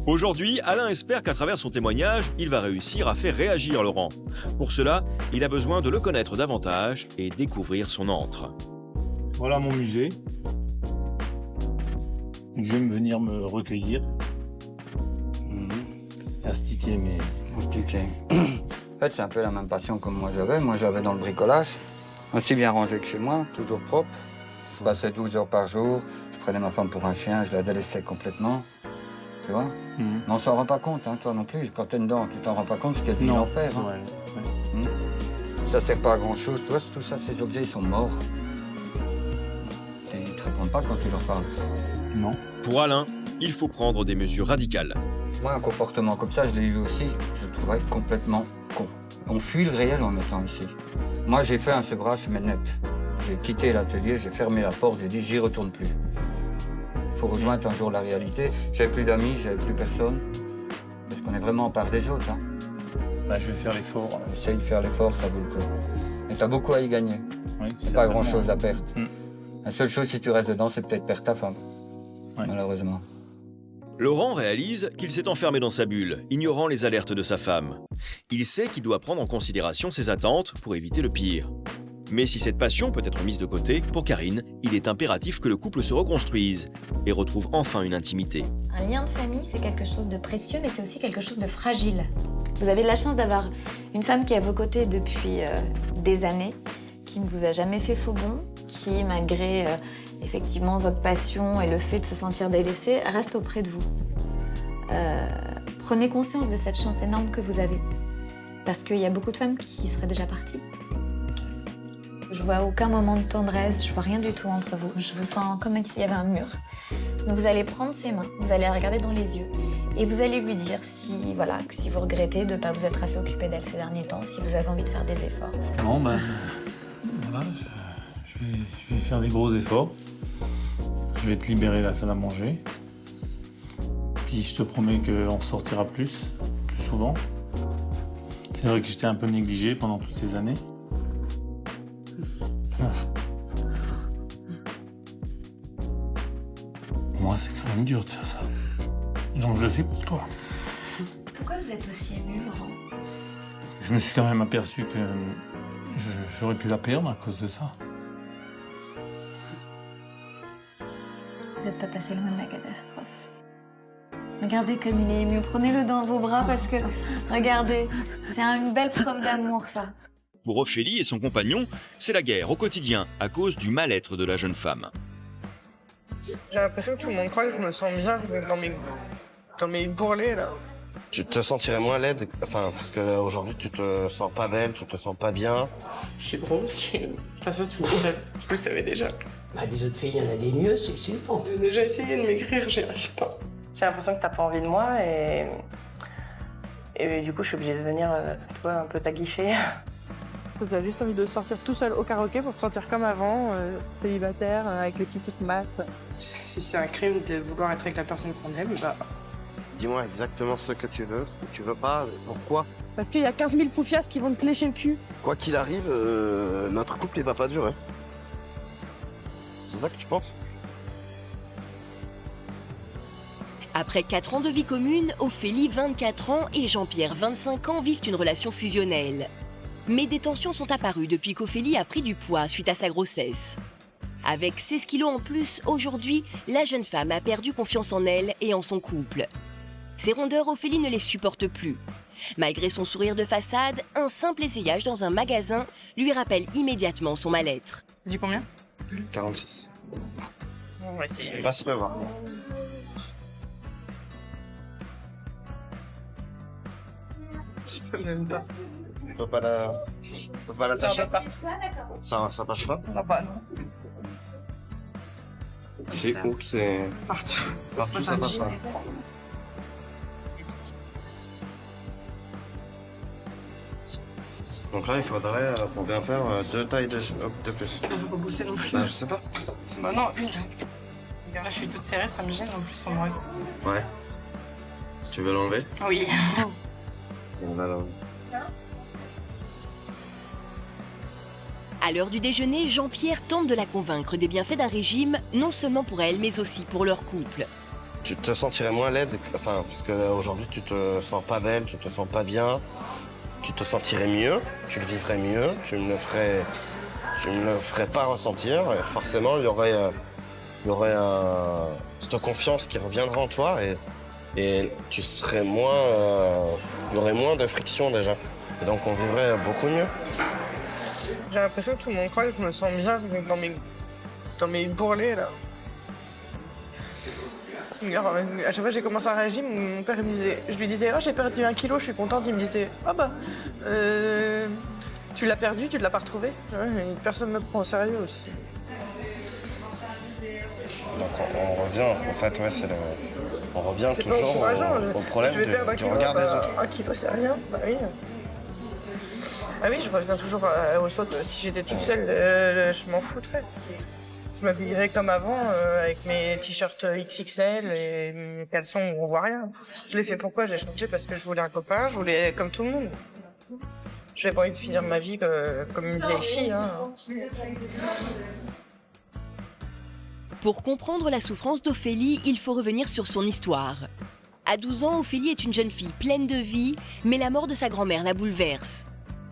Aujourd'hui, Alain espère qu'à travers son témoignage, il va réussir à faire réagir Laurent. Pour cela, il a besoin de le connaître davantage et découvrir son antre. Voilà mon musée. Je vais venir me recueillir. Astiquer mes... Astiquer. En fait, c'est un peu la même passion comme moi j'avais. Moi, j'avais dans le bricolage. Aussi bien rangé que chez moi, toujours propre. Je passais 12 heures par jour. Je prenais ma femme pour un chien, je la délaissais complètement. Tu vois? Mais on s'en rend pas compte, hein, toi non plus. Quand t'es dedans, tu t'en rends pas compte ce qu'elle vit l'enfer. Hein. Ça sert pas à grand chose. Tu vois, tout ça, ces objets, ils sont morts. Ils te répondent pas quand tu leur parles. Non. Pour Alain, il faut prendre des mesures radicales. Moi, un comportement comme ça, je l'ai eu aussi. Je le trouvais complètement con. On fuit le réel en étant ici. Moi, j'ai fait un sevrage, mais net. J'ai quitté l'atelier, j'ai fermé la porte, j'ai dit, j'y retourne plus. Faut rejoindre un jour la réalité. J'avais plus d'amis, j'avais plus personne. Parce qu'on est vraiment en part des autres. Hein. Bah, je vais faire l'effort. Essaye de faire l'effort, ça vaut le coup. Et t'as beaucoup à y gagner. Oui, c'est pas grand-chose à perdre. La seule chose, si tu restes dedans, c'est peut-être perdre ta femme. Malheureusement. Laurent réalise qu'il s'est enfermé dans sa bulle, ignorant les alertes de sa femme. Il sait qu'il doit prendre en considération ses attentes pour éviter le pire. Mais si cette passion peut être mise de côté, pour Karine, il est impératif que le couple se reconstruise et retrouve enfin une intimité. Un lien de famille, c'est quelque chose de précieux, mais c'est aussi quelque chose de fragile. Vous avez de la chance d'avoir une femme qui est à vos côtés depuis des années, qui ne vous a jamais fait faux bond, qui, malgré effectivement votre passion et le fait de se sentir délaissé, reste auprès de vous. Prenez conscience de cette chance énorme que vous avez. Parce qu'il y a beaucoup de femmes qui seraient déjà parties. Je vois aucun moment de tendresse, je vois rien du tout entre vous. Je vous sens comme s'il y avait un mur. Donc vous allez prendre ses mains, vous allez la regarder dans les yeux et vous allez lui dire si vous regrettez de ne pas vous être assez occupé d'elle ces derniers temps, si vous avez envie de faire des efforts. Bon, ben, voilà, je vais faire des gros efforts. Je vais te libérer la salle à manger. Puis je te promets qu'on sortira plus souvent. C'est vrai que j'étais un peu négligé pendant toutes ces années. Pour moi, c'est quand même dur de faire ça. Donc je le fais pour toi. Pourquoi vous êtes aussi ému, Laurent? Je me suis quand même aperçu que j'aurais pu la perdre à cause de ça. Vous n'êtes pas passé loin de la catastrophe. Regardez comme il est ému. Prenez-le dans vos bras parce que, regardez, c'est une belle preuve d'amour, ça. Pour Ophélie et son compagnon, c'est la guerre au quotidien à cause du mal-être de la jeune femme. J'ai l'impression que tout le monde croit que je me sens bien dans mes bourrelets, là. Tu te sentirais moins laide, parce qu'aujourd'hui, tu te sens pas belle, tu te sens pas bien. Je suis grosse, ça, vous le savez déjà. Bah, des autres filles, il y en a des mieux, c'est sûr. J'ai déjà essayé de m'écrire, j'y arrive pas. J'ai l'impression que t'as pas envie de moi et du coup, je suis obligée de venir, tu vois, un peu t'aguicher. T'as juste envie de sortir tout seul au karaoké pour te sentir comme avant, célibataire, avec les filles qui te matent. Si c'est un crime de vouloir être avec la personne qu'on aime, bah... Dis-moi exactement ce que tu veux pas, pourquoi? Parce qu'il y a 15 000 poufiasses qui vont te lécher le cul. Quoi qu'il arrive, notre couple, il va pas durer. C'est ça que tu penses? Après 4 ans de vie commune, Ophélie, 24 ans, et Jean-Pierre, 25 ans, vivent une relation fusionnelle. Mais des tensions sont apparues depuis qu'Ophélie a pris du poids suite à sa grossesse. Avec 16 kilos en plus, aujourd'hui, la jeune femme a perdu confiance en elle et en son couple. Ses rondeurs, Ophélie ne les supporte plus. Malgré son sourire de façade, un simple essayage dans un magasin lui rappelle immédiatement son mal-être. Tu dis combien? 46. On va essayer. Passe le voir. Je peux même pas. Tu peux pas la tâcher? Ça passe pas? Ah bah non. C'est où que c'est... Partout. Partout ça passe pas. Donc là, il faudrait, pour bien faire, 2 tailles de plus. Faut pas bosser non plus. Bah, je sais pas. Bah non, une. Là, je suis toute serrée, ça me gêne en plus en vrai. Ouais. Tu veux l'enlever? Oui. On va l'enlever. À l'heure du déjeuner, Jean-Pierre tente de la convaincre des bienfaits d'un régime, non seulement pour elle, mais aussi pour leur couple. Tu te sentirais moins laide, enfin, parce qu'aujourd'hui, tu te sens pas belle, tu te sens pas bien. Tu te sentirais mieux, tu le vivrais mieux, tu ne le ferais pas ressentir. Et forcément, il y aurait cette confiance qui reviendra en toi et tu serais moins, il y aurait moins de friction déjà. Et donc on vivrait beaucoup mieux. J'ai l'impression que tout le monde croit que je me sens bien dans mes bourrelets là. Alors, à chaque fois que j'ai commencé un régime, mon père me disait, je lui disais, oh, j'ai perdu 1 kilo, je suis contente. Il me disait, ah bah, tu l'as perdu, tu ne l'as pas retrouvé. Ouais, personne ne me prend au sérieux aussi. Donc on revient, en fait, ouais, on revient toujours au problème du regard des autres. 1 kilo, c'est rien, bah oui. Ah oui, je reviens toujours au saut. Si j'étais toute seule, je m'en foutrais. Je m'habillerais comme avant, avec mes t-shirts XXL et mes caleçons où on voit rien. Je l'ai fait pourquoi? J'ai changé parce que je voulais un copain, je voulais comme tout le monde. J'avais pas envie de finir ma vie comme une vieille fille. Hein. Pour comprendre la souffrance d'Ophélie, il faut revenir sur son histoire. À 12 ans, Ophélie est une jeune fille pleine de vie, mais la mort de sa grand-mère la bouleverse.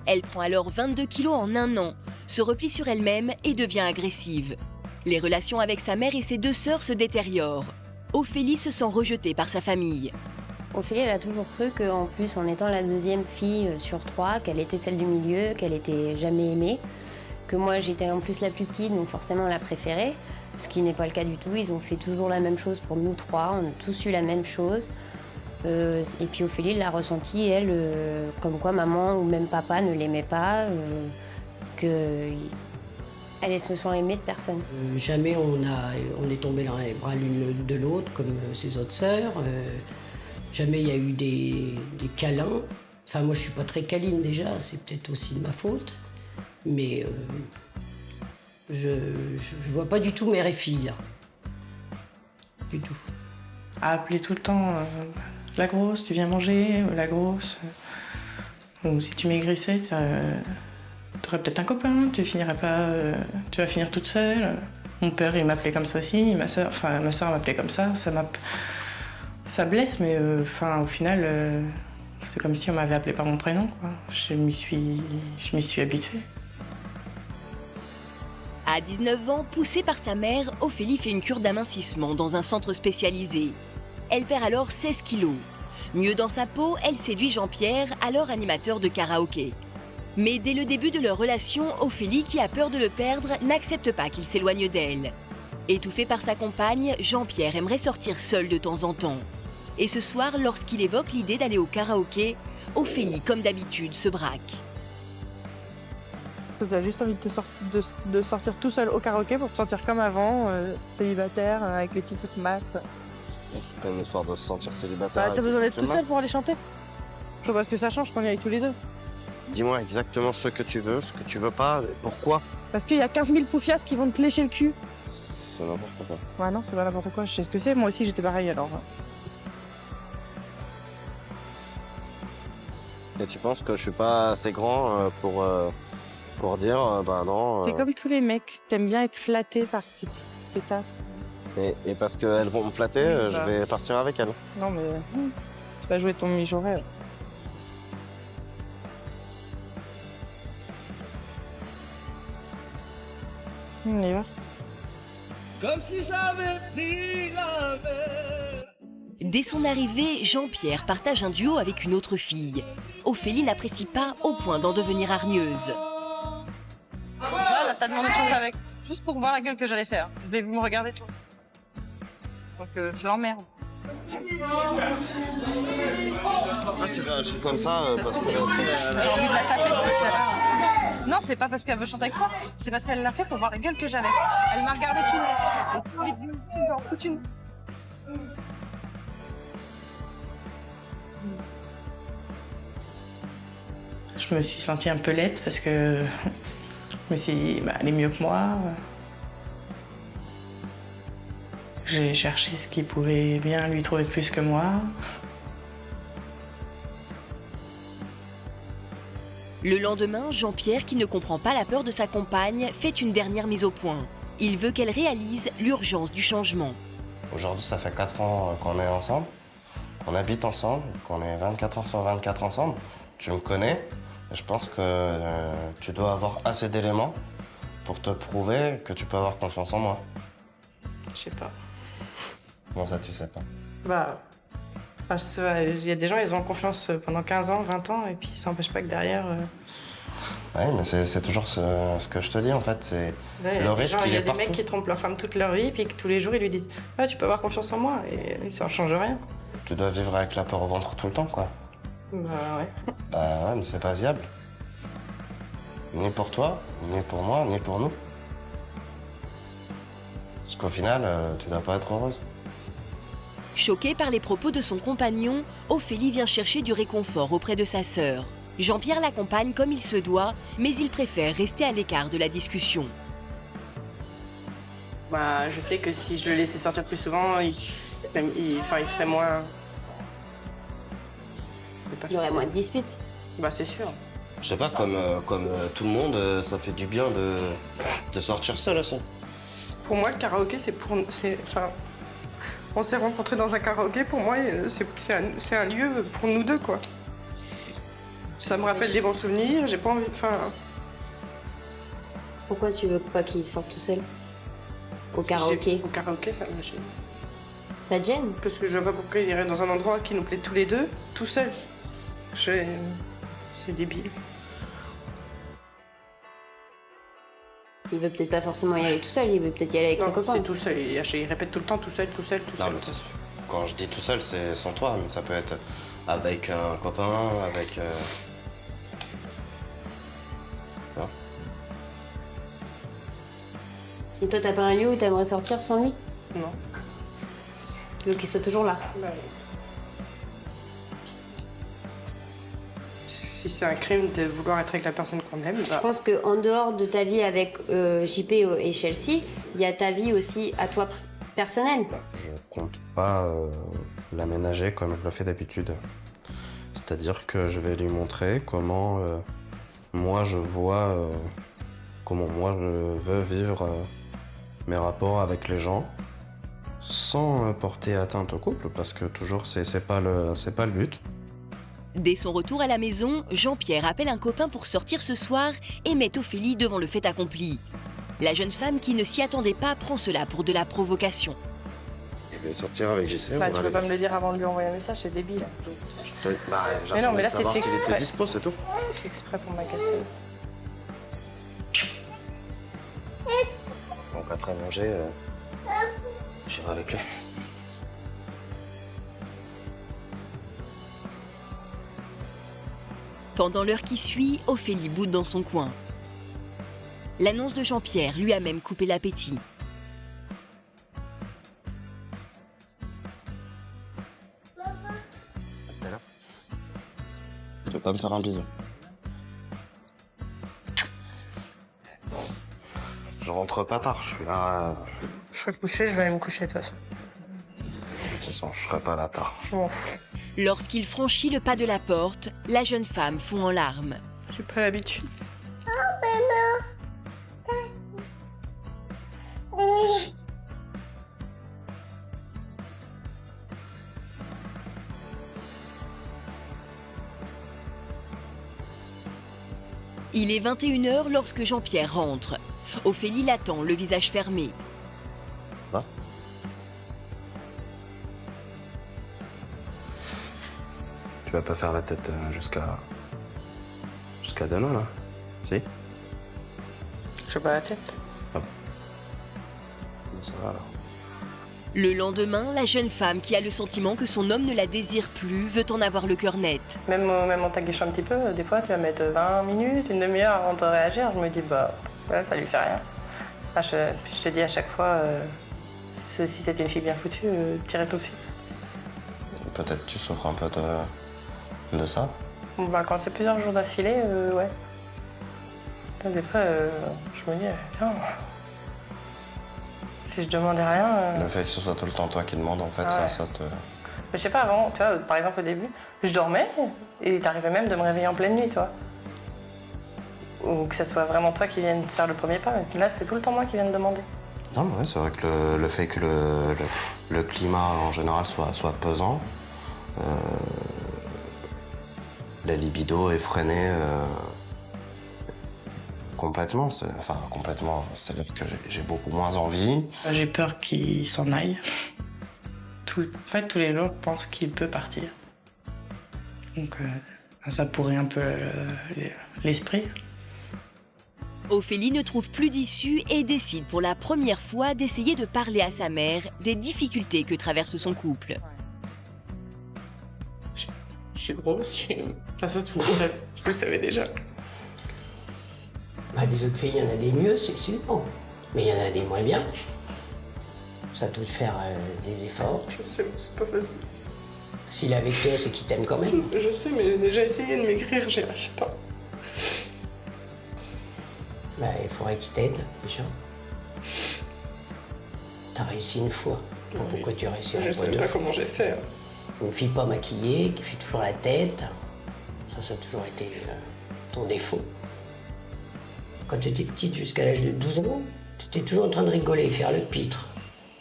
Elle prend alors 22 kilos en 1 an, se replie sur elle-même et devient agressive. Les relations avec sa mère et ses 2 sœurs se détériorent. Ophélie se sent rejetée par sa famille. Ophélie, elle a toujours cru qu'en plus, en étant la 2e fille sur 3, qu'elle était celle du milieu, qu'elle était jamais aimée, que moi j'étais en plus la plus petite, donc forcément la préférée, ce qui n'est pas le cas du tout. Ils ont fait toujours la même chose pour nous 3, on a tous eu la même chose. Et puis Ophélie l'a ressenti, elle, comme quoi maman ou même papa ne l'aimait pas, elle se sent aimée de personne. Jamais on est tombé dans les bras l'une de l'autre comme ses autres sœurs. Jamais il y a eu des câlins. Enfin, moi, je suis pas très câline déjà, c'est peut-être aussi de ma faute. Mais je vois pas du tout mère et fille, là. Du tout. À appeler tout le temps la grosse, tu viens manger, la grosse. Ou si tu maigrissais, t'aurais peut-être un copain, tu vas finir toute seule. Mon père, il m'appelait comme ça aussi, ma soeur m'appelait comme ça. Ça blesse, mais au final, c'est comme si on m'avait appelé par mon prénom, quoi. Je m'y suis habituée. À 19 ans, poussée par sa mère, Ophélie fait une cure d'amincissement dans un centre spécialisé. Elle perd alors 16 kilos. Mieux dans sa peau, elle séduit Jean-Pierre, alors animateur de karaoké. Mais dès le début de leur relation, Ophélie, qui a peur de le perdre, n'accepte pas qu'il s'éloigne d'elle. Étouffé par sa compagne, Jean-Pierre aimerait sortir seul de temps en temps. Et ce soir, lorsqu'il évoque l'idée d'aller au karaoké, Ophélie, comme d'habitude, se braque. Tu as juste envie de sortir tout seul au karaoké pour te sentir comme avant, célibataire, avec les filles qui te matent. C'est pas une histoire de se sentir célibataire. T'as besoin d'être tout seul pour aller chanter. Je vois pas ce que ça change quand on y est tous les deux. Dis-moi exactement ce que tu veux pas, pourquoi? Parce qu'il y a 15 000 poufias qui vont te lécher le cul. C'est n'importe quoi. Ouais, non, c'est pas n'importe quoi, je sais ce que c'est. Moi aussi, j'étais pareil alors. Et tu penses que je suis pas assez grand pour dire, bah non. T'es comme tous les mecs, t'aimes bien être flatté par ces pétasses. Et parce qu'elles vont me flatter, je vais partir avec elles. Non, mais tu vas jouer ton mijauré. On y va. Comme si j'avais pris la mer. Dès son arrivée, Jean-Pierre partage un duo avec une autre fille. Ophélie n'apprécie pas au point d'en devenir hargneuse. Là, t'as demandé de changer avec. Juste pour voir la gueule que j'allais faire. Je l'ai vu me regarder tout. Donc je l'emmerde. Pourquoi tu réagis comme ça parce que j'ai envie de la taper tout à l'heure. Non, c'est pas parce qu'elle veut chanter avec toi. C'est parce qu'elle l'a fait pour voir la gueule que j'avais. Elle m'a regardé tout. Je Je me suis sentie un peu laide parce que je me suis dit, bah, elle est mieux que moi. J'ai cherché ce qui pouvait bien lui trouver plus que moi. Le lendemain, Jean-Pierre, qui ne comprend pas la peur de sa compagne, fait une dernière mise au point. Il veut qu'elle réalise l'urgence du changement. Aujourd'hui, ça fait 4 ans qu'on est ensemble, qu'on habite ensemble, qu'on est 24 heures sur 24 ensemble. Tu me connais, et je pense que tu dois avoir assez d'éléments pour te prouver que tu peux avoir confiance en moi. Je sais pas. Comment ça, tu sais pas? Bah, il y a des gens, ils ont confiance pendant 15 ans, 20 ans, et puis ça n'empêche pas que derrière... Oui, mais c'est toujours ce que je te dis, en fait. C'est le risque, il est partout. Il y a des mecs qui trompent leur femme toute leur vie, puis que tous les jours, ils lui disent « Ah, tu peux avoir confiance en moi », et ça ne change rien. Tu dois vivre avec la peur au ventre tout le temps, quoi. Bah ouais. Bah ouais, mais c'est pas viable. Ni pour toi, ni pour moi, ni pour nous. Parce qu'au final, tu dois pas être heureuse. Choquée par les propos de son compagnon, Ophélie vient chercher du réconfort auprès de sa sœur. Jean-Pierre l'accompagne comme il se doit, mais il préfère rester à l'écart de la discussion. Bah, je sais que si je le laissais sortir plus souvent, il serait moins... Il y aurait moins de disputes. Bah, c'est sûr. Je sais pas, comme tout le monde, ça fait du bien de sortir seul aussi. Pour moi, le karaoké, on s'est rencontrés dans un karaoké, pour moi, c'est un lieu pour nous deux, quoi. Ça me rappelle des bons souvenirs, j'ai pas envie... Pourquoi tu veux pas qu'il sorte tout seul? Au karaoké? Au karaoké, ça me gêne. Ça te gêne? Parce que je vois pas pourquoi il irait dans un endroit qui nous plaît tous les deux, tout seul. C'est débile. Il veut peut-être pas forcément y aller tout seul, il veut peut-être y aller avec ses copains. C'est tout seul, il répète tout le temps tout seul, tout seul, tout seul. Non, mais quand je dis tout seul, c'est sans toi, mais ça peut être avec un copain, avec... Non. Et toi, t'as pas un lieu où t'aimerais sortir sans lui? Non. Tu veux qu'il soit toujours là? Bah oui. Si c'est un crime de vouloir être avec la personne qu'on aime, Je pense qu'en dehors de ta vie avec JP et Chelsea, il y a ta vie aussi à toi personnelle. Je compte pas l'aménager comme je le fais d'habitude. C'est-à-dire que je vais lui montrer comment moi je vois, comment moi je veux vivre mes rapports avec les gens sans porter atteinte au couple, parce que toujours c'est pas le but. Dès son retour à la maison, Jean-Pierre appelle un copain pour sortir ce soir et met Ophélie devant le fait accompli. La jeune femme qui ne s'y attendait pas prend cela pour de la provocation. Je vais sortir avec JC. Bah, tu peux pas me le dire avant de lui envoyer un message, c'est débile. Mais non, mais là c'est fait s'il exprès. était dispo, c'est tout. C'est fait exprès pour m'agacer. Donc après manger, j'irai avec lui. Pendant l'heure qui suit, Ophélie boude dans son coin. L'annonce de Jean-Pierre lui a même coupé l'appétit. T'es là? Tu veux pas me faire un bisou? Je rentre pas tard, je suis là. Je serai couché, je vais aller me coucher de toute façon. De toute façon, je serai pas là tard. Je m'en fous. Lorsqu'il franchit le pas de la porte, la jeune femme fond en larmes. J'ai pas l'habitude. Il est 21h lorsque Jean-Pierre rentre. Ophélie l'attend, le visage fermé. Va. Tu vas pas faire la tête jusqu'à demain, là? Si? Je fais pas la tête. Ah bon. Ça va, alors. Le lendemain, la jeune femme qui a le sentiment que son homme ne la désire plus veut en avoir le cœur net. Même en t'aguichant un petit peu, des fois tu vas mettre 20 minutes, une demi-heure avant de réagir. Je me dis, bah, ouais, ça lui fait rien. Puis je te dis à chaque fois, si c'était une fille bien foutue, t'irais tout de suite. Peut-être tu souffres un peu de ça. Bah, quand c'est plusieurs jours d'affilée, ouais. Là, des fois, je me dis, tiens, si je demandais rien... Le fait que ce soit tout le temps toi qui demande, en fait, Ah ouais. ça te... Mais je sais pas, avant, tu vois, par exemple, au début, je dormais et t'arrivais même de me réveiller en pleine nuit, tu vois. Ou que ce soit vraiment toi qui vienne faire le premier pas. Là, c'est tout le temps moi qui viens de demander. Non, mais ouais, c'est vrai que le fait que le climat, en général, soit pesant, la libido est freinée complètement. Enfin, complètement, c'est-à-dire que j'ai beaucoup moins envie. J'ai peur qu'il s'en aille. En fait, tous les jours, je pense qu'il peut partir. Donc, ça pourrit un peu l'esprit. Ophélie ne trouve plus d'issue et décide pour la première fois d'essayer de parler à sa mère des difficultés que traverse son couple. Je suis grosse, ça, vous le savez déjà. Bah, les autres filles, il y en a des mieux, c'est sûr. Mais il y en a des moins bien. Ça doit te faire des efforts. Je sais, mais c'est pas facile. S'il est avec toi, c'est qu'il t'aime quand même. Je sais, mais j'ai déjà essayé de m'écrire, j'y arrive pas. Bah, il faudrait qu'il t'aide, déjà. T'as réussi une fois. Oui. Pourquoi tu réussiras Je sais deux pas fois? comment j'ai fait. Une fille pas maquillée, qui fait toujours la tête. Ça a toujours été ton défaut. Quand tu étais petite, jusqu'à l'âge de 12 ans, tu étais toujours en train de rigoler, faire le pitre.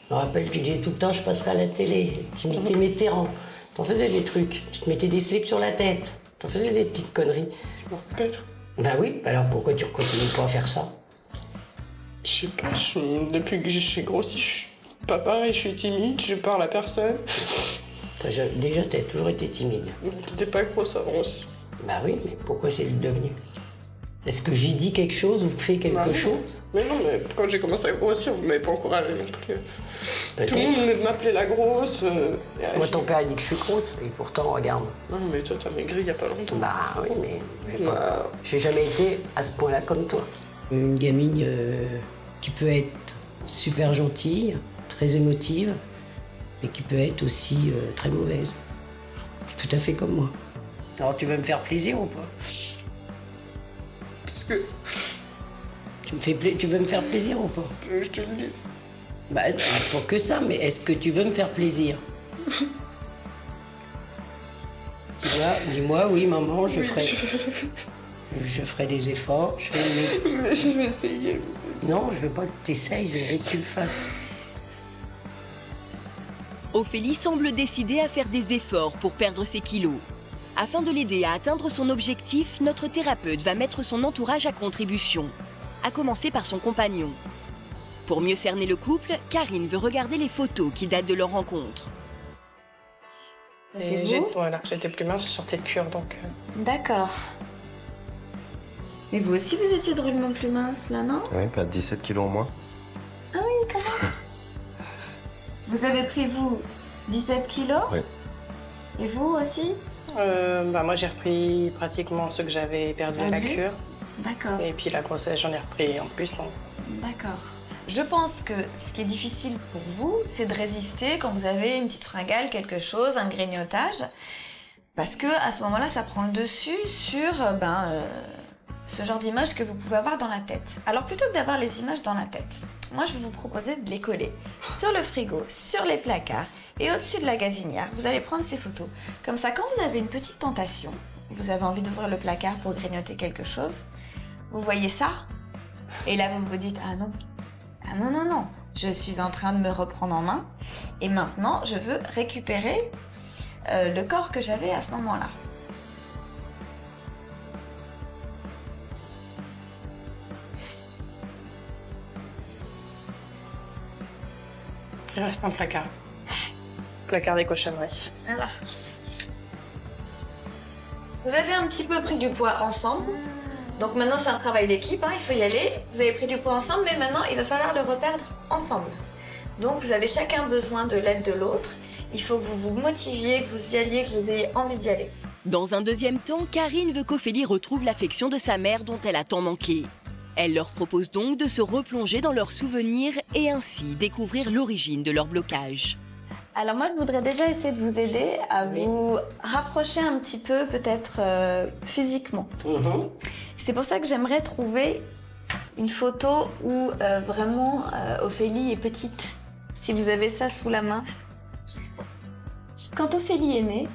Je me rappelle, tu disais tout le temps, je passerai à la télé. Tu imitais Mitterrand. T'en faisais des trucs. Tu te mettais des slips sur la tête. T'en faisais des petites conneries. Je me rappelle. Ben oui, alors pourquoi tu continues pas à faire ça? Je sais pas, depuis que je suis grossie, je suis pas pareil, je suis timide, je parle à personne. Déjà, t'as toujours été timide. T'étais pas grosse avant aussi. Bah oui, mais pourquoi c'est devenu? Est-ce que j'ai dit quelque chose ou fait quelque chose? Mais non, mais quand j'ai commencé à grossir, vous m'avez pas encouragé non plus. Peut-être. Tout le monde m'appelait la grosse. Moi, ton père a dit que je suis grosse, et pourtant, regarde. Non, mais toi, t'as maigri il y a pas longtemps. Bah oui, mais j'ai jamais été à ce point-là comme toi. Une gamine qui peut être super gentille, très émotive, mais qui peut être aussi très mauvaise. Tout à fait comme moi. Alors, tu veux me faire plaisir ou pas? Parce que... Tu veux me faire plaisir ou pas? Je te le dise. Bah, pour que ça, mais est-ce que tu veux me faire plaisir? Dis-moi, oui, maman, je ferai des efforts. Je vais essayer, mais c'est... Non, je veux pas que tu essayes, je veux que tu le fasses. Ophélie semble décidée à faire des efforts pour perdre ses kilos. Afin de l'aider à atteindre son objectif, notre thérapeute va mettre son entourage à contribution, à commencer par son compagnon. Pour mieux cerner le couple, Karine veut regarder les photos qui datent de leur rencontre. C'est vous? Voilà, j'étais plus mince, je sortais de cure, donc... D'accord. Mais vous aussi, vous étiez drôlement plus mince, là, non? Oui, pas 17 kilos au moins. Ah oui, quand même. Vous avez pris, vous, 17 kilos? Oui. Et vous aussi? Bah moi, j'ai repris pratiquement ce que j'avais perdu à la cure. D'accord. Et puis la grossesse, j'en ai repris en plus, donc... D'accord. Je pense que ce qui est difficile pour vous, c'est de résister quand vous avez une petite fringale, quelque chose, un grignotage. Parce que à ce moment-là, ça prend le dessus sur ce genre d'image que vous pouvez avoir dans la tête. Alors plutôt que d'avoir les images dans la tête, moi je vais vous proposer de les coller sur le frigo, sur les placards et au-dessus de la gazinière. Vous allez prendre ces photos. Comme ça, quand vous avez une petite tentation, vous avez envie d'ouvrir le placard pour grignoter quelque chose, vous voyez ça? Et là, vous vous dites, ah non. Ah non, non, non, je suis en train de me reprendre en main et maintenant je veux récupérer le corps que j'avais à ce moment-là. Il reste un placard. Placard des cochonneries. Alors. Vous avez un petit peu pris du poids ensemble. Donc maintenant, c'est un travail d'équipe, hein, il faut y aller. Vous avez pris du poids ensemble, mais maintenant, il va falloir le reperdre ensemble. Donc vous avez chacun besoin de l'aide de l'autre. Il faut que vous vous motiviez, que vous y alliez, que vous ayez envie d'y aller. Dans un deuxième temps, Karine veut qu'Ophélie retrouve l'affection de sa mère dont elle a tant manqué. Elle leur propose donc de se replonger dans leurs souvenirs et ainsi découvrir l'origine de leur blocage. Alors moi, je voudrais déjà essayer de vous aider à vous rapprocher un petit peu, peut-être physiquement. C'est pour ça que j'aimerais trouver une photo où vraiment Ophélie est petite. Si vous avez ça sous la main. Quand Ophélie est née,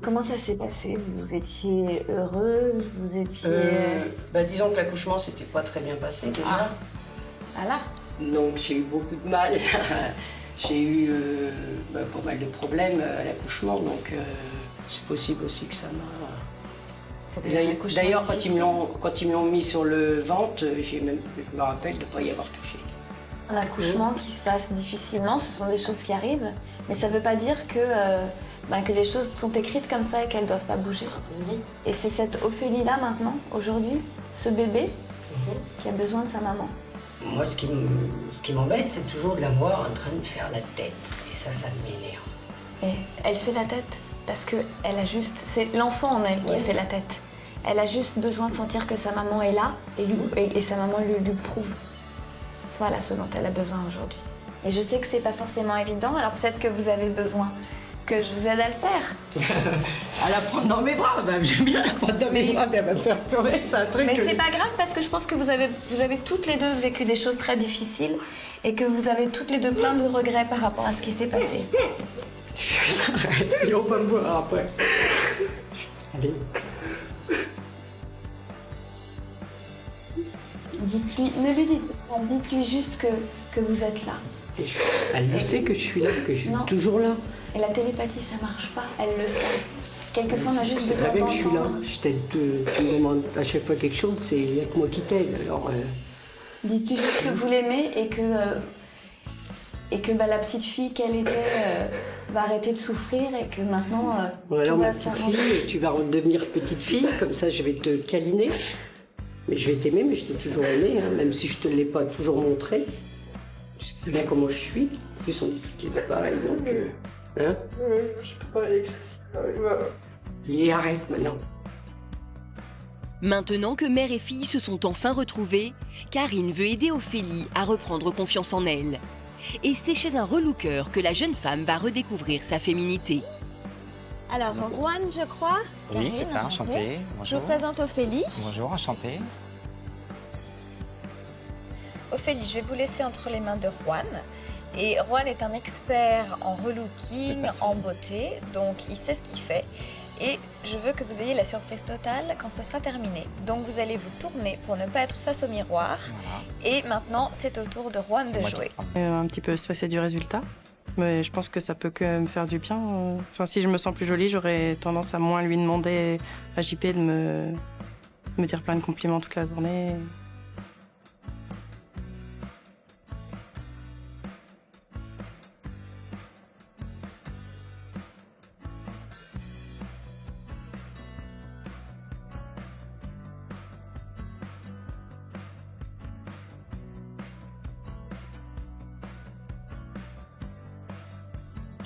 comment ça s'est passé? Vous étiez heureuse? Vous étiez... Disons que l'accouchement s'était pas très bien passé déjà. Voilà. Donc j'ai eu beaucoup de mal. J'ai eu pas mal de problèmes à l'accouchement, donc c'est possible aussi que ça m'a... D'ailleurs, quand ils me l'ont mis sur le ventre, je me rappelle de ne pas y avoir touché. Un accouchement qui se passe difficilement, ce sont des choses qui arrivent, mais ça ne veut pas dire que les choses sont écrites comme ça et qu'elles ne doivent pas bouger. Et c'est cette Ophélie-là maintenant, aujourd'hui, ce bébé, qui a besoin de sa maman. Moi, ce qui m'embête, c'est toujours de la voir en train de faire la tête. Et ça m'énerve. Et elle fait la tête parce que elle a juste... C'est l'enfant en elle qui fait la tête. Elle a juste besoin de sentir que sa maman est là et sa maman lui prouve. Voilà ce dont elle a besoin aujourd'hui. Et je sais que c'est pas forcément évident, alors peut-être que vous avez besoin que je vous aide à le faire. À la prendre dans mes bras, j'aime bien la prendre dans mes bras, mais elle va te faire pleurer, c'est un truc. Mais c'est pas grave parce que je pense que vous avez toutes les deux vécu des choses très difficiles et que vous avez toutes les deux plein de regrets par rapport à ce qui s'est passé. Arrête, on va me voir après. Allez. Dites-lui, ne lui dites pas, dites-lui juste que vous êtes là. Elle le sait que je suis là, que je suis toujours là. Et la télépathie, ça marche pas, elle le sait. Quelquefois, on a juste besoin d'entendre. Je suis là, tu me demandes à chaque fois quelque chose, c'est avec moi qui t'aide, alors... Dites-lui juste que vous l'aimez et que la petite fille qu'elle était va arrêter de souffrir et que maintenant, alors, tout va ma petite fille, tu vas redevenir petite fille, comme ça je vais te câliner. Mais je vais t'aimer, mais je t'ai toujours aimé, hein, même si je te l'ai pas toujours montré. Tu sais bien comment je suis. En plus, on est pareil, donc... Hein? Je peux pas aller avec ça. Et arrête maintenant. Maintenant que mère et fille se sont enfin retrouvées, Karine veut aider Ophélie à reprendre confiance en elle. Et c'est chez un relooker que la jeune femme va redécouvrir sa féminité. Alors, Juan, je crois. Oui, c'est ça, enchanté. Bonjour. Je vous présente Ophélie. Bonjour, enchanté. Ophélie, je vais vous laisser entre les mains de Juan. Et Juan est un expert en relooking, en beauté, donc il sait ce qu'il fait. Et je veux que vous ayez la surprise totale quand ce sera terminé. Donc vous allez vous tourner pour ne pas être face au miroir. Voilà. Et maintenant, c'est au tour de Juan de jouer. Un petit peu stressée du résultat. Mais je pense que ça peut que me faire du bien. Enfin, si je me sens plus jolie, j'aurais tendance à moins lui demander à JP de me dire plein de compliments toute la journée.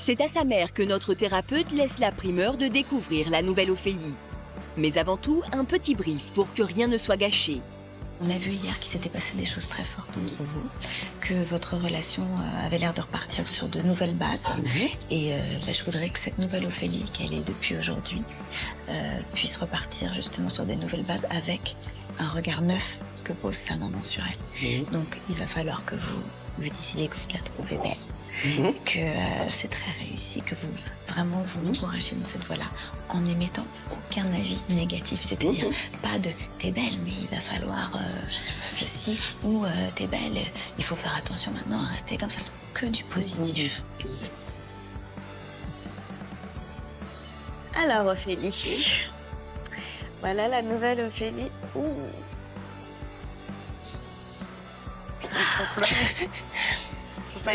C'est à sa mère que notre thérapeute laisse la primeur de découvrir la nouvelle Ophélie. Mais avant tout, un petit brief pour que rien ne soit gâché. On a vu hier qu'il s'était passé des choses très fortes entre vous, que votre relation avait l'air de repartir sur de nouvelles bases. Et je voudrais que cette nouvelle Ophélie, qu'elle est depuis aujourd'hui, puisse repartir justement sur des nouvelles bases avec un regard neuf que pose sa maman sur elle. Donc il va falloir que vous lui disiez que vous la trouvez belle. Que c'est très réussi, que vous vraiment vous l'encouragez dans cette voie-là en n'émettant aucun avis négatif, c'est-à-dire pas de t'es belle mais il va falloir ceci ou t'es belle, il faut faire attention maintenant à rester comme ça, que du positif. Alors Ophélie, voilà la nouvelle Ophélie.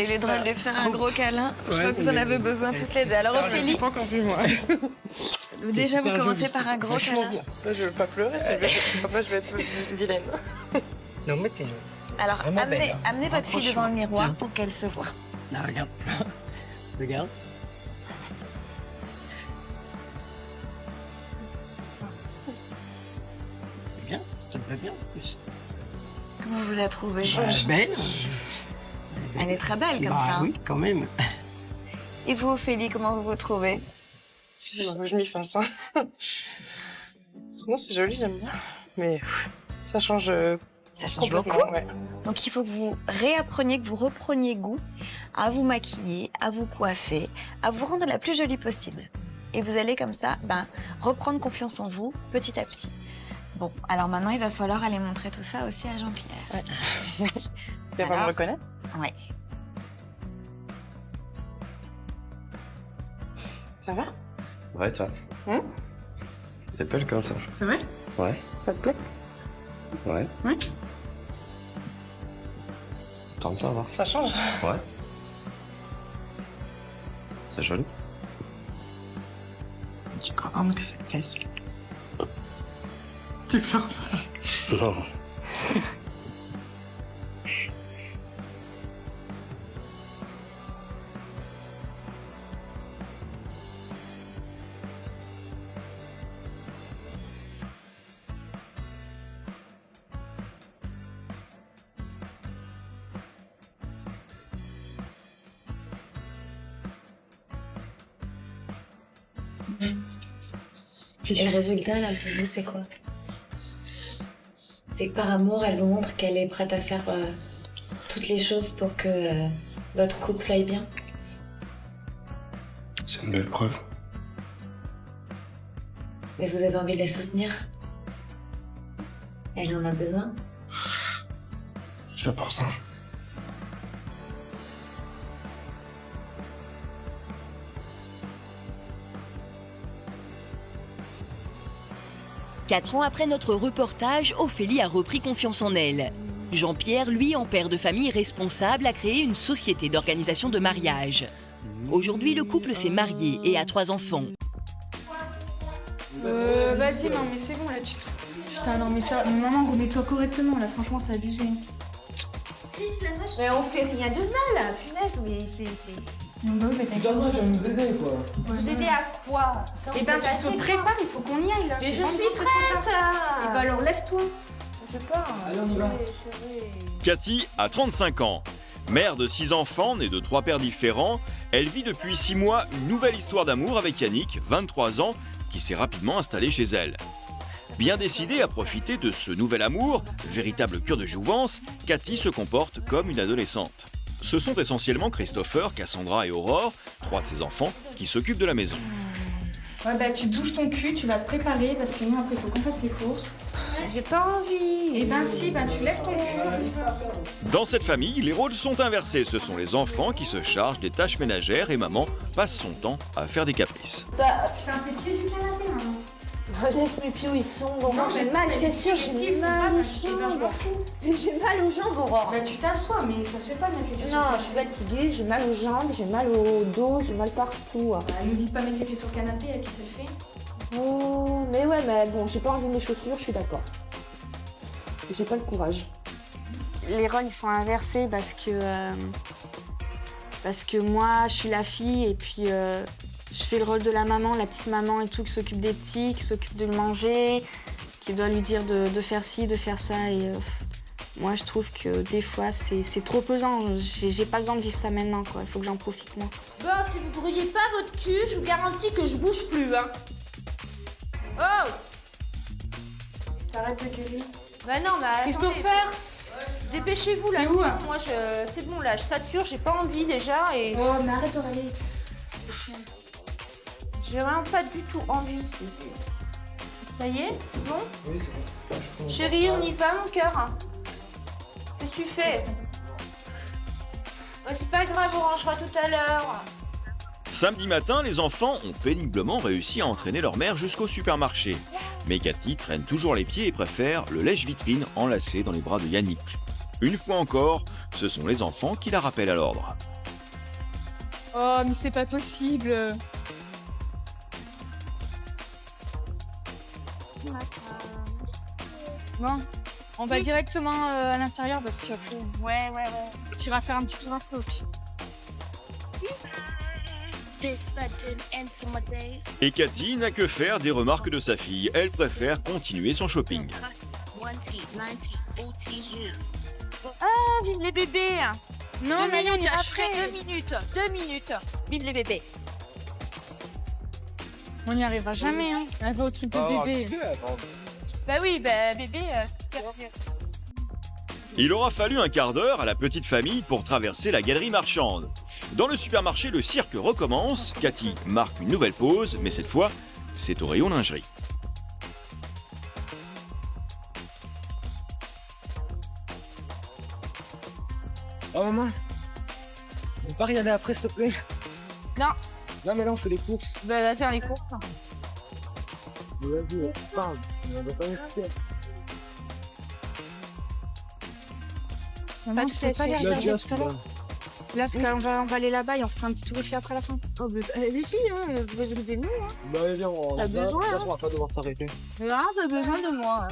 Il est drôle de faire un gros câlin. Je crois que vous en avez besoin toutes les deux. Alors Ophélie, j'ai pas encore vu moi. Déjà vous commencez par un gros câlin. Là, je veux pas pleurer, papa, je vais être vilaine. Non mais t'es jolie. Alors amenez votre fille devant le miroir pour qu'elle se voie. Non, regarde. Regarde. C'est bien, ça me va bien en plus. Comment vous la trouvez? Belle. Elle est très belle comme ça. Oui, quand même. Et vous, Ophélie, comment vous vous trouvez? Je m'y fasse. Hein. Non, c'est joli, j'aime bien. Mais ça change. Ça change complètement, beaucoup. ouais. Donc il faut que vous réappreniez, que vous repreniez goût à vous maquiller, à vous coiffer, à vous rendre la plus jolie possible. Et vous allez comme ça reprendre confiance en vous petit à petit. Bon, alors maintenant il va falloir aller montrer tout ça aussi à Jean-Pierre. Ouais. Tu vas me reconnaître? Ouais. Ça va? Ouais, toi. T'es belle comme ça. C'est vrai? Ouais. Ça te plaît? Ouais. Ouais. Tente pas, voir. Ça change? Ouais. C'est joli. Tu crois vraiment que ça te plaise? Tu pleures pas? Non. Et le résultat, là, pour vous, c'est quoi? C'est que par amour, elle vous montre qu'elle est prête à faire toutes les choses pour que votre couple aille bien. C'est une belle preuve. Mais vous avez envie de la soutenir? Elle en a besoin? C'est pour ça. Quatre ans après notre reportage, Ophélie a repris confiance en elle. Jean-Pierre, lui, en père de famille responsable, a créé une société d'organisation de mariage. Aujourd'hui, le couple s'est marié et a 3 enfants. Vas-y, non mais c'est bon là, tu te... Putain, non mais ça... Maman, remets-toi correctement là, franchement, c'est abusé. Mais on fait rien de mal, punaise, mais c'est... Non, bah oui, mais t'inquiète. Je vais vous aider, quoi. Vous aider à quoi? Eh ben, tu te prépares, il faut qu'on y aille là. Mais J'ai je pas envie suis de te prête. retarder. Eh ben alors, lève-toi. Je pars. Allez, on y va. Cathy a 35 ans. Mère de 6 enfants, née de 3 pères différents, elle vit depuis 6 mois une nouvelle histoire d'amour avec Yannick, 23 ans, qui s'est rapidement installé chez elle. Bien décidée à profiter de ce nouvel amour, véritable cure de jouvence, Cathy se comporte comme une adolescente. Ce sont essentiellement Christopher, Cassandra et Aurore, 3 de ses enfants, qui s'occupent de la maison. Ouais, bah tu bouges ton cul, tu vas te préparer parce que nous après il faut qu'on fasse les courses. J'ai pas envie. Et ben si, ben tu lèves ton cul. Dans cette famille, les rôles sont inversés. Ce sont les enfants qui se chargent des tâches ménagères et maman passe son temps à faire des caprices. Bah, Putain, tes pieds du canapé, maman. laisse mes pieds où ils sont. Bon, Non, j'ai mais mal, pas je les t'assure, pieds, j'ai faut mal pas, aux ben, je m'en jambes. fous. J'ai mal aux jambes, Aurore. Bah tu t'assois, mais ça se fait pas de mettre les pieds sur Non, le je suis canapé. fatiguée, j'ai mal aux jambes, j'ai mal au dos, j'ai mal partout. Bah nous dites pas mettre les pieds sur le canapé, à qui ça le fait? Oh, mais ouais, mais bon, j'ai pas enlevé mes chaussures, je suis d'accord. J'ai pas le courage. Les rôles ils sont inversés parce que moi je suis la fille et puis je fais le rôle de la maman, la petite maman et tout, qui s'occupe des petits, qui s'occupe de le manger, qui doit lui dire de faire ci, de faire ça. Et moi je trouve que des fois c'est trop pesant. J'ai pas besoin de vivre ça maintenant, quoi. Il faut que j'en profite moi. Bon, si vous brouillez pas votre cul, je vous garantis que je bouge plus, hein. Oh! T'arrêtes de gueuler. Bah non, mais attendez. Christopher! Dépêchez-vous là, T'es c'est où, bon, hein moi c'est bon là, je sature, j'ai pas envie déjà et Oh mais arrête Aurélie. j'ai vraiment pas du tout envie. Ça y est, c'est bon? Oui, c'est bon. Chérie, on y va mon cœur. Qu'est-ce que tu fais? Ouais, c'est pas grave, on rangera tout à l'heure. Samedi matin, les enfants ont péniblement réussi à entraîner leur mère jusqu'au supermarché. Mais Cathy traîne toujours les pieds et préfère le lèche-vitrine enlacé dans les bras de Yannick. Une fois encore, ce sont les enfants qui la rappellent à l'ordre. Oh mais c'est pas possible. Bon, on va directement à l'intérieur parce qu'après... Ouais. Tu iras faire un petit tour après au pire. Et Cathy n'a que faire des remarques de sa fille. Elle préfère continuer son shopping. Ah, vive les bébés! Non, mais on ira après. 2 minutes. Vive les bébés. On n'y arrivera jamais, hein. Elle va au truc de bébé. Bah oui, bébé, Il aura fallu un quart d'heure à la petite famille pour traverser la galerie marchande. Dans le supermarché, le cirque recommence. Cathy marque une nouvelle pause, mais cette fois, c'est au rayon lingerie. Oh maman, on peut pas y aller après s'il te plaît? Non. Non mais là on fait les courses. Bah va faire les courses. Vas-y, on parle. On va pas rester. Non, tu fais pas les regarder tout à l'heure. Là, parce qu'on va aller là-bas et on fera un petit tour ici après la fin. Oh, mais si, hein, besoin de nous, hein. Bah viens, on T'as besoin, hein. on va pas devoir s'arrêter. Ah, t'as besoin de moi.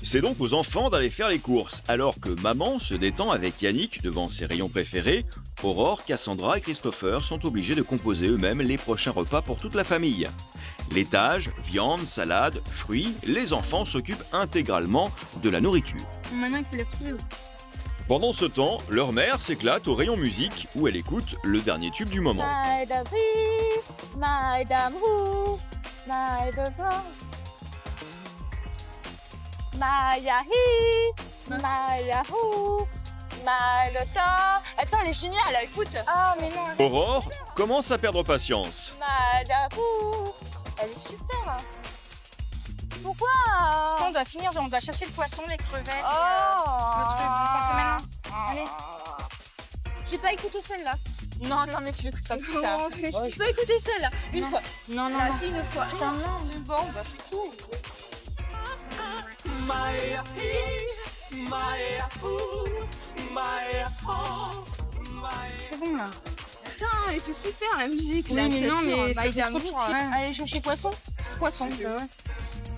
C'est donc aux enfants d'aller faire les courses, alors que maman se détend avec Yannick devant ses rayons préférés. Aurore, Cassandra et Christopher sont obligés de composer eux-mêmes les prochains repas pour toute la famille. Laitage, viande, salade, fruits, les enfants s'occupent intégralement de la nourriture. Maintenant, il faut les retrouver. Pendant ce temps, leur mère s'éclate au rayon musique où elle écoute le dernier tube du moment. Madame Who, Madame Maya Hi, Maya Who, Malota. Attends, elle est géniale, écoute. Ah, mais non. Aurore commence à perdre patience. Madame Who, elle est super. Pourquoi? Parce qu'on doit finir, on doit chercher le poisson, les crevettes, le truc. Donc on fait maintenant. Allez. J'ai pas écouté celle-là. Non, mais tu l'écoutes pas plus tard. Je peux écouter celle-là. Une fois. Non. Si, une fois. Putain, non. Bon, bah c'est tout. C'est bon là. Putain, elle était super la musique. Oui, là, mais non, mais ça fait trop vite. pitié. Allez chercher poisson.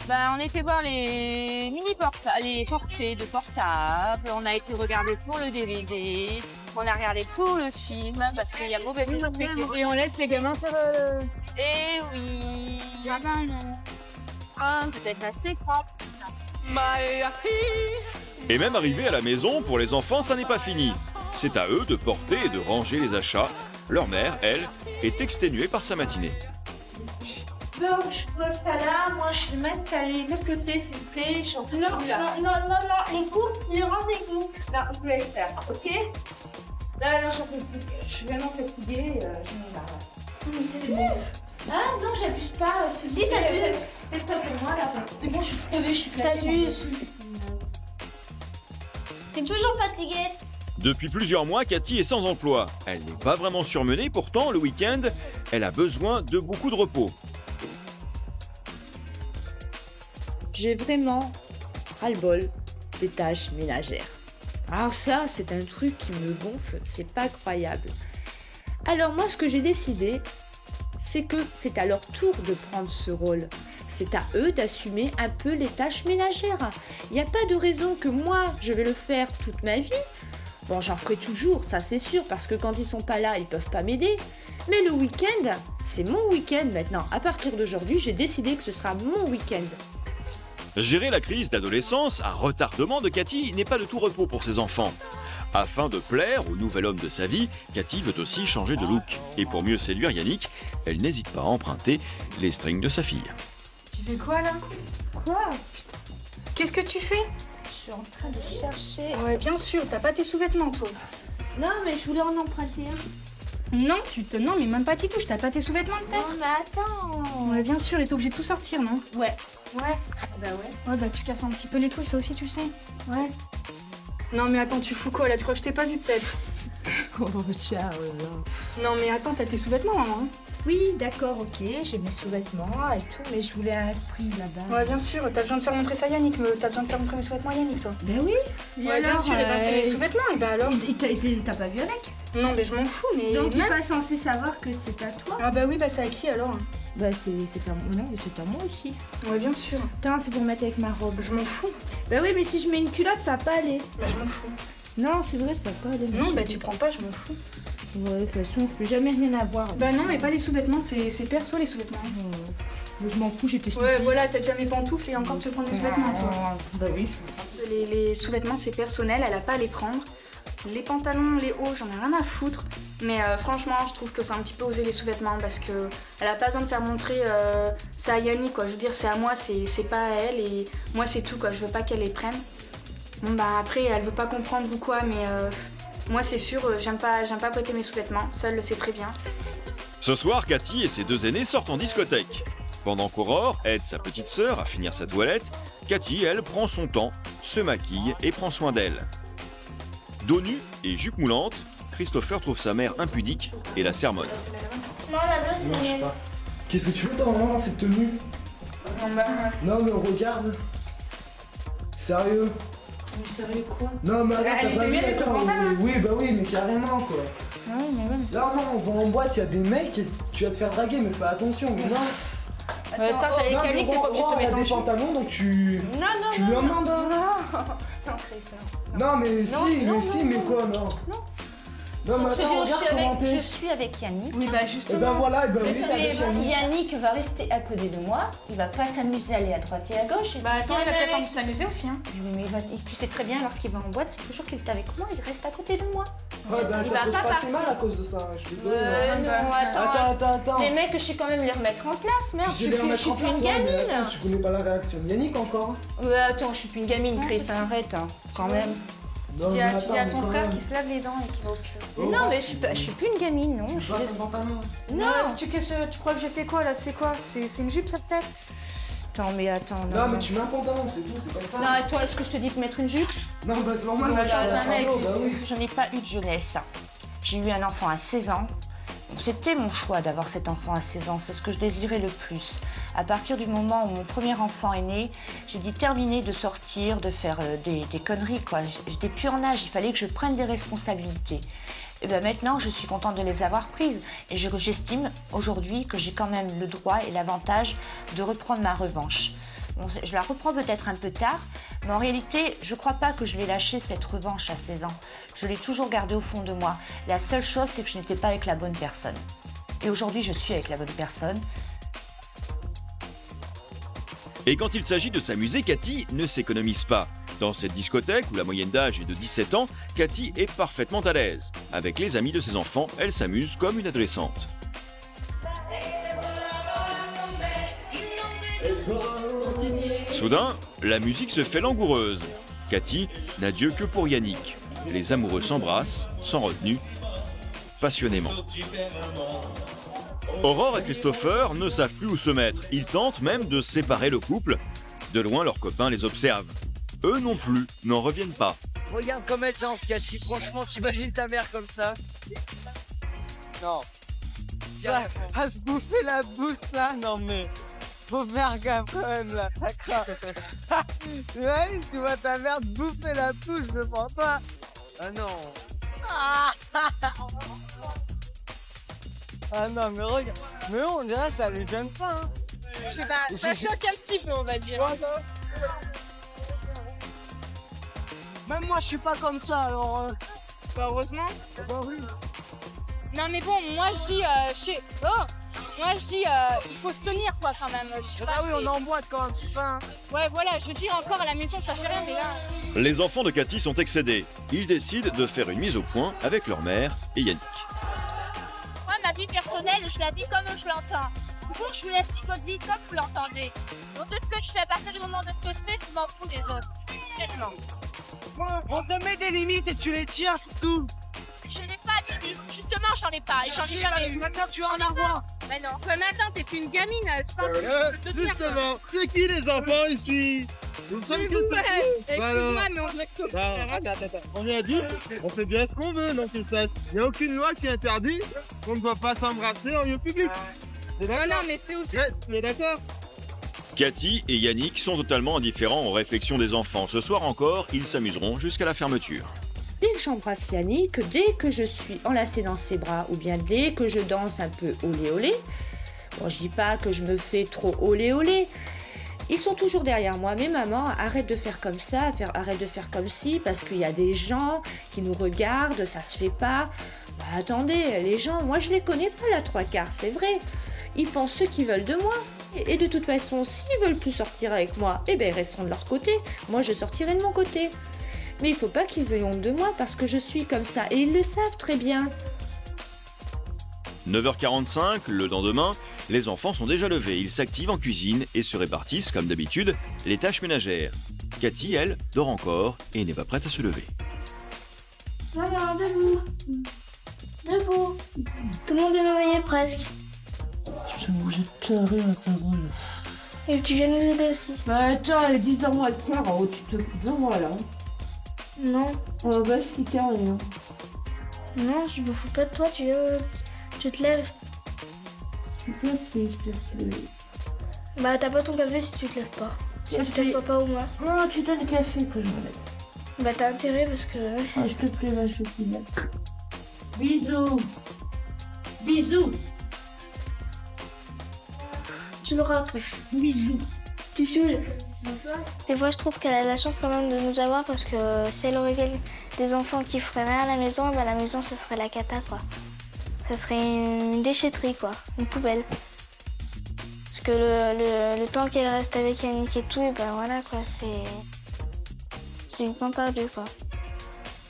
Bah, on était voir les les portraits de portable. On a été regarder pour le DVD. On a regardé pour le film parce qu'il y a mauvais esprit. Et on laisse les gamins faire. Eh oui. Ah, vous êtes assez propre, ça. Et même arrivé à la maison, pour les enfants, ça n'est pas fini. C'est à eux de porter et de ranger les achats. Leur mère, elle, est exténuée par sa matinée. Bon, je pose ça là, moi je vais m'installer de l'autre côté s'il vous plaît, j'en peux plus là. Non, les cours, le rendez-vous. Non, je vous laisse faire, ok? Là, j'en peux plus. Je suis vraiment fatiguée, j'en ai marre. Ah non, j'abuse pas. Si, t'abuses. Fais-toi pour moi là. C'est bon, je suis crevée, je suis fatiguée. T'es toujours fatiguée? Depuis plusieurs mois, Cathy est sans emploi. Elle n'est pas vraiment surmenée, pourtant, le week-end, elle a besoin de beaucoup de repos. J'ai vraiment ras-le-bol des tâches ménagères. Alors ça, c'est un truc qui me gonfle, c'est pas croyable. Alors moi, ce que j'ai décidé, c'est que c'est à leur tour de prendre ce rôle. C'est à eux d'assumer un peu les tâches ménagères. Il n'y a pas de raison que moi, je vais le faire toute ma vie. Bon, j'en ferai toujours, ça c'est sûr, parce que quand ils sont pas là, ils peuvent pas m'aider. Mais le week-end, c'est mon week-end maintenant. À partir d'aujourd'hui, j'ai décidé que ce sera mon week-end. Gérer la crise d'adolescence à retardement de Cathy n'est pas de tout repos pour ses enfants. Afin de plaire au nouvel homme de sa vie, Cathy veut aussi changer de look. Et pour mieux séduire Yannick, elle n'hésite pas à emprunter les strings de sa fille. Tu fais quoi là? Quoi? Putain. Qu'est-ce que tu fais? Je suis en train de chercher. Ouais, bien sûr, t'as pas tes sous-vêtements toi. Non, mais je voulais en emprunter un. Non, non, mais même pas t'y touches, t'as pas tes sous-vêtements peut-être? Non, mais attends. Ouais, bien sûr, et t'es obligé de tout sortir, non? Ouais. Ouais. Bah ouais. Ouais, bah tu casses un petit peu les trucs, ça aussi tu le sais. Ouais. Non, mais attends, tu fous quoi là? Tu crois que je t'ai pas vu peut-être? Oh, ciao. Non, mais attends, t'as tes sous-vêtements, hein? Oui, d'accord, ok, j'ai mes sous-vêtements et tout, mais je voulais un string là-bas. Ouais, bien sûr, t'as besoin de faire montrer ça à Yannick, mais t'as besoin de faire montrer mes sous-vêtements à Yannick, toi. Ben oui. Ouais, bien sûr, et ben c'est mes sous-vêtements, et ben alors? T'as pas vu avec? Non, mais je m'en fous, mais. Donc il est pas censé savoir que c'est à toi? Ah bah oui, bah c'est à qui alors? Bah c'est à moi, non, mais c'est à moi aussi. Ouais, bien sûr. Putain, c'est pour mettre avec ma robe. Je m'en fous. Bah oui, mais si je mets une culotte, ça va pas aller. Bah je m'en fous. Non, c'est vrai, ça va pas aller. Non, bah tu prends pas, je m'en fous. Ouais, de toute façon, je peux jamais rien avoir. Bah non, mais pas les sous-vêtements, c'est perso les sous-vêtements. Mais je m'en fous, j'étais stupide. Ouais, voilà, t'as déjà mes pantoufles et encore tu veux prendre mes sous-vêtements, toi. Bah oui, Les sous-vêtements, c'est personnel, elle a pas à les prendre. Les pantalons, les hauts, j'en ai rien à foutre. Mais franchement, je trouve que c'est un petit peu osé les sous-vêtements parce que elle a pas besoin de faire montrer ça à Yannick, quoi. Je veux dire, c'est à moi, c'est pas à elle et moi c'est tout, quoi. Je veux pas qu'elle les prenne. Bon bah après, elle veut pas comprendre ou quoi, mais moi c'est sûr, j'aime pas prêter mes sous-vêtements. Ça, elle le sait très bien. Ce soir, Cathy et ses deux aînés sortent en discothèque. Pendant qu'Aurore aide sa petite sœur à finir sa toilette, Cathy, elle, prend son temps, se maquille et prend soin d'elle. Dos nu et jupe moulante, Christopher trouve sa mère impudique et la sermonne. Non, la bleue, c'est Non, je sais la pas. Qu'est-ce que tu veux, toi, vraiment, dans cette tenue? Non, mais regarde. Sérieux? Mais sérieux quoi? Non, mais attends, Elle t'as était pas mieux vu, avec le attends, pantalon. Oui, bah oui, mais carrément, quoi. Ah oui, mais ouais, mais c'est Là, non, on va en boîte, il y a des mecs, et tu vas te faire draguer, mais fais attention, mais non. Attends, t'as les caniques, t'es pas obligé de te mettre en des chou. pantalons, donc tu lui non, demandes. Hein. Non, Chris, Non, mais Non, si, mais quoi, non. Non, mais attends, regarde comment je t'es. suis avec Yannick. Oui, bah Et justement. ben voilà, et ben oui, Mais t'as avec Yannick. Yannick va rester à côté de moi, il va pas s'amuser à aller à droite et à gauche. Bah attends, il a peut-être envie de s'amuser aussi, hein. Oui, mais tu sais très bien, lorsqu'il va en boîte, c'est toujours qu'il est avec moi, il reste à côté de moi. Ouais, ben Il ça va peut se pas passer partir. mal à cause de ça, je suis désolé. non, Attends. Les mecs, je sais quand même les remettre en place, merde, Tu je sais les suis remettre en plus place, une ouais, mais gamine. attends, tu connais pas la réaction de Yannick encore. Attends, je suis plus une gamine, Chris, arrête, hein, quand même. Non, Tu dis mais à attends, ton quand frère même. qui se lave les dents et qui va au pur. Non, mais je suis plus une gamine, non. Tu passes un pantalon. Non. Tu crois que j'ai fait quoi là? C'est quoi? C'est une jupe ça peut-être? Attends, mais attends, Non, mais tu mets un pantalon, c'est tout, c'est comme ça. Non, et toi, est-ce que je te dis de mettre une jupe? Non, bah c'est normal, Voilà, moi, c'est un mec. bah oui. Je n'ai pas eu de jeunesse. J'ai eu un enfant à 16 ans. C'était mon choix d'avoir cet enfant à 16 ans, c'est ce que je désirais le plus. À partir du moment où mon premier enfant est né, j'ai dit terminer de sortir, de faire des conneries, quoi. J'étais plus en âge, il fallait que je prenne des responsabilités. Et bien maintenant, je suis contente de les avoir prises. Et j'estime aujourd'hui que j'ai quand même le droit et l'avantage de reprendre ma revanche. Bon, je la reprends peut-être un peu tard, mais en réalité, je crois pas que je l'ai lâché cette revanche à 16 ans. Je l'ai toujours gardée au fond de moi. La seule chose, c'est que je n'étais pas avec la bonne personne. Et aujourd'hui, je suis avec la bonne personne. Et quand il s'agit de s'amuser, Cathy ne s'économise pas. Dans cette discothèque où la moyenne d'âge est de 17 ans, Cathy est parfaitement à l'aise. Avec les amis de ses enfants, elle s'amuse comme une adolescente. Soudain, la musique se fait langoureuse. Cathy n'a Dieu que pour Yannick. Les amoureux s'embrassent, sans retenue, passionnément. Aurore et Christopher ne savent plus où se mettre. Ils tentent même de séparer le couple. De loin, leurs copains les observent. Eux non plus n'en reviennent pas. Regarde comme elle danse, Cathy. Franchement, t'imagines ta mère comme ça? Non. À se bouffer la bouche là, non mais faut faire gaffe quand même là, d'accord. Ouais, tu vois ta mère te bouffer la bouche devant toi. Ah non. Ah non mais regarde, mais on dirait que ça lui gêne pas. Hein. Je sais pas, ça choque un petit peu, on va dire. Même moi je suis pas comme ça alors. Bah, heureusement. Bah oui. Non mais bon, moi je dis, il faut se tenir quoi quand même. Je sais pas, Ah oui, on est en boîte quand même, c'est ça. Hein. Ouais voilà, je dis encore à la maison ça fait rien mais là... Les enfants de Cathy sont excédés. Ils décident de faire une mise au point avec leur mère et Yannick. Moi ma vie personnelle, je la vis comme je l'entends. Du coup je vous laisse votre vie comme vous l'entendez. Donc de ce que je fais, à partir du moment de ce que je fais, je m'en fous des autres. Tellement. On te met des limites et tu les tires, c'est tout. Je n'ai pas de limite. Justement, j'en ai pas et j'en ai jamais eu. Maintenant, tu vas en avoir. Mais non. Mais maintenant, t'es plus une gamine. Je pense que tu peux te tenir. Justement, c'est qui les enfants ici? Il me semble que c'est vous. Excuse-moi, mais on dirait que Attends. On est adultes, on fait bien ce qu'on veut, non, tu sais. Il n'y a aucune loi qui interdit qu'on ne doit pas s'embrasser en lieu public. Non, mais c'est aussi. Ouais, on est d'accord. Cathy et Yannick sont totalement indifférents aux réflexions des enfants. Ce soir encore, ils s'amuseront jusqu'à la fermeture. Dès que j'embrasse Yannick, dès que je suis enlacée dans ses bras, ou bien dès que je danse un peu olé olé, bon, je dis pas que je me fais trop olé olé, ils sont toujours derrière moi. Mais maman, arrête de faire comme ça, arrête de faire comme ci, parce qu'il y a des gens qui nous regardent, ça se fait pas. Bah attendez, les gens, moi je les connais pas la trois quarts, c'est vrai. Ils pensent ce qu'ils veulent de moi. Et de toute façon, s'ils veulent plus sortir avec moi, eh ben ils resteront de leur côté. Moi, je sortirai de mon côté. Mais il faut pas qu'ils aient honte de moi parce que je suis comme ça. Et ils le savent très bien. 9h45, le lendemain, les enfants sont déjà levés. Ils s'activent en cuisine et se répartissent, comme d'habitude, les tâches ménagères. Cathy, elle, dort encore et n'est pas prête à se lever. Maman, debout. Debout. Tout le monde est réveillé presque. Vous êtes taré, la parole. Et tu viens nous aider aussi. Bah attends, elle est 10h moins le quart, oh, tu te fous de moi là. Non. Oh bah je suis carré. Hein. Non, je me fous pas de toi, tu te lèves. Je suis pas triste, s'il te plaît. Bah t'as pas ton café si tu te lèves pas. Si tu t'assois pas au moins. Non, tu donnes le café que je me lève. Bah t'as intérêt parce que... Ah, je te plais ma choupinette. Bisous. Bisous. Tu l'auras après. Bisous. Tu saoules. Des fois je trouve qu'elle a la chance quand même de nous avoir parce que si elle aurait des enfants qui feraient rien à la maison, bah la maison ce serait la cata quoi. Ça serait une déchetterie quoi, une poubelle. Parce que le temps qu'elle reste avec Yannick et tout, et ben voilà quoi, c'est une temps perdue quoi.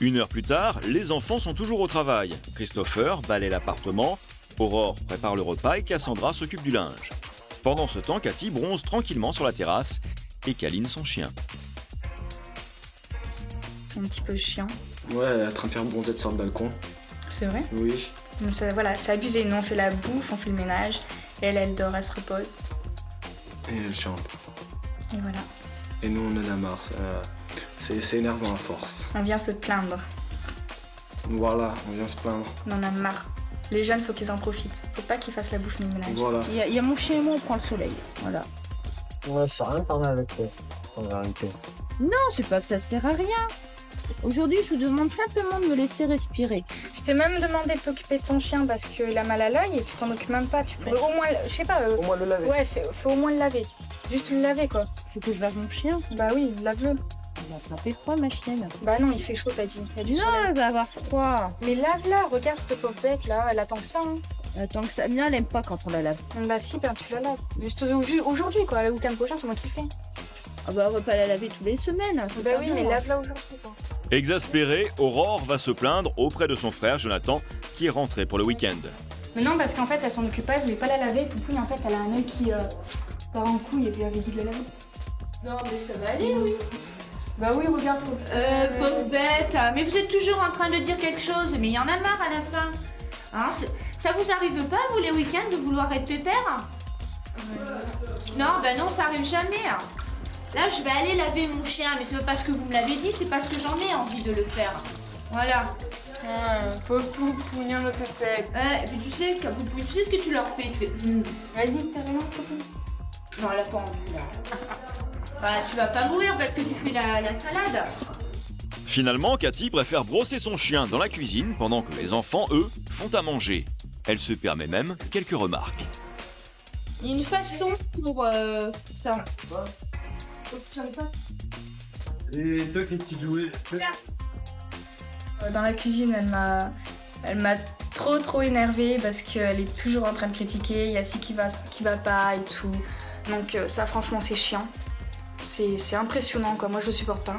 1 heure plus tard, les enfants sont toujours au travail. Christopher balaie l'appartement, Aurore prépare le repas et Cassandra s'occupe du linge. Pendant ce temps, Cathy bronze tranquillement sur la terrasse et câline son chien. C'est un petit peu chiant. Ouais, elle est en train de faire bronzette sur le balcon. C'est vrai? Oui. Donc ça, voilà, c'est abusé. Nous on fait la bouffe, on fait le ménage. Et elle dort, elle se repose. Et elle chante. Et voilà. Et nous, on en a marre. C'est énervant à force. On vient se plaindre. Voilà, on vient se plaindre. On en a marre. Les jeunes, faut qu'ils en profitent. Faut pas qu'ils fassent la bouffe ni le ménage. Voilà. Il y a mon chien et moi, on prend le soleil. Voilà. Ouais, ça n'a rien parlé avec toi, en vérité. Non, c'est pas que ça sert à rien. Aujourd'hui, je vous demande simplement de me laisser respirer. Je t'ai même demandé de t'occuper de ton chien parce qu'il a mal à l'œil et tu t'en occupes même pas. Tu pourrais au moins, je sais pas. Au moins le laver. Ouais, faut au moins le laver. Juste le laver quoi. Faut que je lave mon chien. Bah oui, lave-le. Ça fait froid, ma chienne. Bah non, il fait chaud, t'as dit. Il y a du soleil. Elle va avoir froid. Mais lave-la, regarde cette pauvre bête là, elle attend que ça. Hein. Elle attend que ça. Bien, elle aime pas quand on la lave. Bah si, ben tu la laves. Juste aujourd'hui quoi, le week-end prochain, c'est moi qui le fais. Ah bah on va pas la laver tous les semaines. Bah oui, mais lave-la aujourd'hui quoi. Exaspérée, Aurore va se plaindre auprès de son frère Jonathan qui est rentré pour le week-end. Mais non, parce qu'en fait, elle s'en occupe pas, elle voulait pas la laver. Poupouille, en fait, elle a un œil qui part en couille et puis elle avait dit de la laver. Non, mais ça va aller, oui. Bah oui, regarde. Pauvre bête, mais vous êtes toujours en train de dire quelque chose, mais il y en a marre à la fin. Hein, ça vous arrive pas, vous, les week-ends, de vouloir être pépère? Non, bah non, ça arrive jamais. Là, je vais aller laver mon chien, mais c'est pas parce que vous me l'avez dit, c'est parce que j'en ai envie de le faire. Voilà. Pauvre Poupouille, le pépette. Et puis tu sais ce que tu leur fais, tu fais... Vas-y, t'as rien, Poupouille. Non, elle a pas envie, là. Bah, tu vas pas mourir parce que tu fais la salade. Finalement, Cathy préfère brosser son chien dans la cuisine pendant que les enfants, eux, font à manger. Elle se permet même quelques remarques. Il y a une façon pour ça. Et toi, qu'est-ce que tu jouais? Dans la cuisine, elle m'a trop énervée parce qu'elle est toujours en train de critiquer, il y a ci qui va pas et tout. Donc ça franchement c'est chiant. C'est impressionnant quoi, moi je le supporte pas.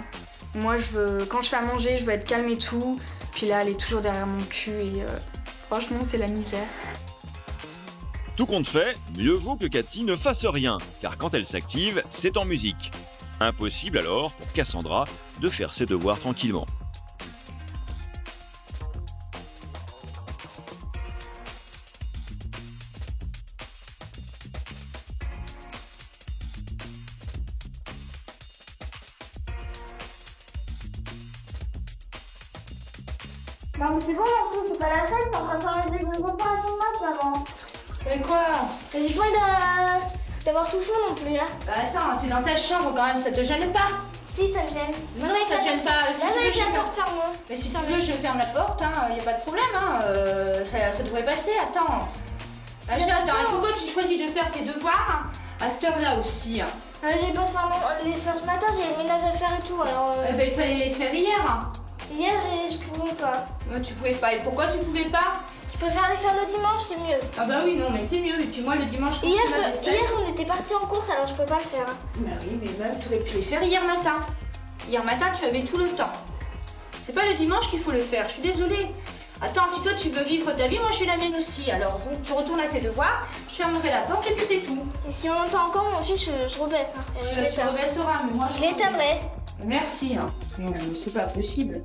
Moi quand je fais à manger, je veux être calme et tout. Puis là elle est toujours derrière mon cul et franchement c'est la misère. Tout compte fait, mieux vaut que Cathy ne fasse rien, car quand elle s'active, c'est en musique. Impossible alors pour Cassandra de faire ses devoirs tranquillement. Non mais c'est bon en plus, c'est pas la fête, c'est en train de faire les examens à ton match maman. Mais quoi? J'ai pas envie d'avoir tout fou non plus hein. Bah attends, tu es dans ta chambre quand même, ça te gêne pas? Si ça me gêne. Non, ça te gêne pas. Si tu veux, je ferme. Mais si tu veux, je ferme la porte, hein, y a pas de problème, hein. Ça devrait passer, attends. Attends, pourquoi tu choisis de faire tes devoirs à cette heure-là aussi? J'ai pas les faire ce matin, j'ai le ménage à faire et tout alors. Eh ben il fallait les faire hier. Hier je pouvais pas. Tu pouvais pas, et pourquoi tu pouvais pas? Je préfère les faire le dimanche, c'est mieux. Ah bah oui, non mais c'est mieux, et puis moi le dimanche quand hier, je fais la vaisselle... Hier on était partis en course alors je pouvais pas le faire. Bah oui, mais même tu aurais pu les faire hier matin. Hier matin tu avais tout le temps. C'est pas le dimanche qu'il faut le faire, je suis désolée. Attends, si toi tu veux vivre ta vie, moi je suis la mienne aussi. Alors bon, tu retournes à tes devoirs, je fermerai la porte et puis c'est tout. Et si on entend encore mon fils, je rebaisse. Hein. Et Tu rebaisseras, mais moi je l'éteindrai. Merci, hein. Non, mais c'est pas possible.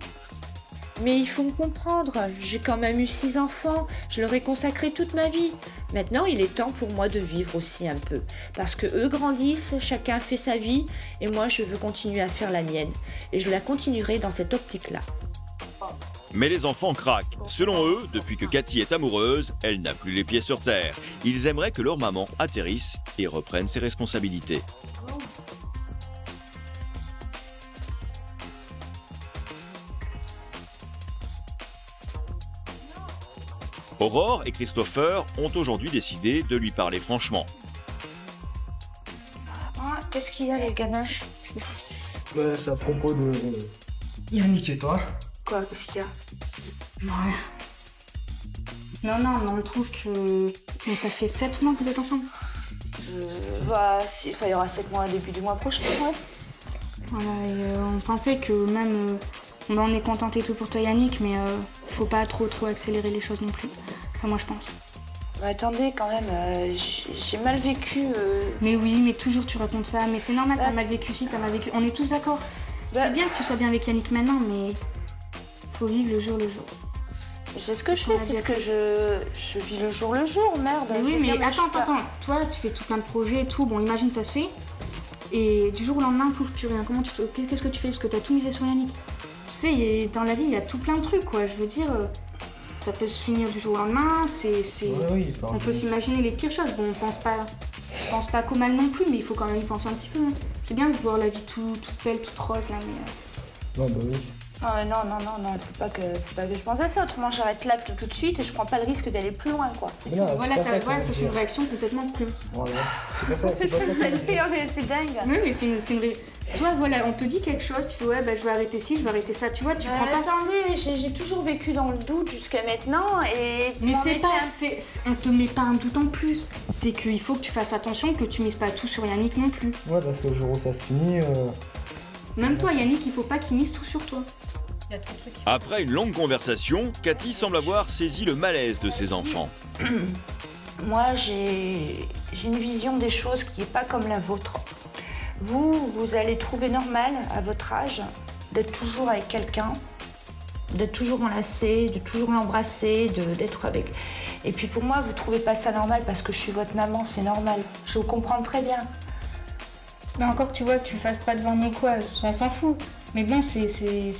Mais il faut me comprendre, j'ai quand même eu 6 enfants, je leur ai consacré toute ma vie. Maintenant, il est temps pour moi de vivre aussi un peu. Parce que eux grandissent, chacun fait sa vie, et moi je veux continuer à faire la mienne. Et je la continuerai dans cette optique-là. Mais les enfants craquent. Selon eux, depuis que Cathy est amoureuse, elle n'a plus les pieds sur terre. Ils aimeraient que leur maman atterrisse et reprenne ses responsabilités. Aurore et Christopher ont aujourd'hui décidé de lui parler franchement. Ah, qu'est-ce qu'il y a les gamins? Bah, c'est à propos de Yannick et toi. Quoi, qu'est-ce qu'il y a? Non, mais on trouve que... Mais ça fait 7 mois que vous êtes ensemble. Bah, il y aura 7 mois début du mois prochain, ouais. Voilà, et on pensait que même... on est content et tout pour toi Yannick, mais faut pas trop accélérer les choses non plus. Enfin, moi je pense. Bah, attendez, quand même, j'ai mal vécu. Mais oui, mais toujours tu racontes ça, mais c'est normal, t'as mal vécu si, t'as mal vécu. On est tous d'accord. C'est bien que tu sois bien avec Yannick maintenant, mais faut vivre le jour le jour. C'est ce que je fais, c'est ce que je vis le jour, merde. Mais oui, mais attends. Toi, tu fais tout plein de projets et tout, bon, imagine ça se fait. Et du jour au lendemain, pouf, plus rien. Qu'est-ce que tu fais? Parce que t'as tout misé sur Yannick. Tu sais, dans la vie, il y a tout plein de trucs, quoi. Je veux dire, ça peut se finir du jour au lendemain, on peut s'imaginer les pires choses. Bon, on pense pas qu'au mal non plus, mais il faut quand même y penser un petit peu. Hein. C'est bien de voir la vie toute belle, toute rose, là, mais... Non, bah oui. Non, faut pas que je pense à ça, autrement j'arrête là tout de suite et je prends pas le risque d'aller plus loin, quoi. Voilà, ça c'est une réaction complètement plus. Voilà, c'est pas ça. C'est dingue. Oui, mais c'est une vraie... Toi, voilà, on te dit quelque chose, tu fais ouais, bah je vais arrêter ci, je vais arrêter ça, tu vois, tu prends pas... Attendez, j'ai toujours vécu dans le doute jusqu'à maintenant et... Mais on te met pas un doute en plus, c'est qu'il faut que tu fasses attention, que tu mises pas tout sur Yannick non plus. Ouais, parce que le jour où ça se finit... Même toi, Yannick, il faut pas qu'il mise tout sur toi. Après une longue conversation, Cathy semble avoir saisi le malaise de ses enfants. Moi, j'ai une vision des choses qui n'est pas comme la vôtre. Vous allez trouver normal, à votre âge, d'être toujours avec quelqu'un, d'être toujours enlacé, de toujours l'embrasser, d'être avec... Et puis pour moi, vous trouvez pas ça normal parce que je suis votre maman, c'est normal. Je vous comprends très bien. Non, encore que tu vois, que tu le fasses pas devant nous, quoi, on s'en fout. Mais bon, c'est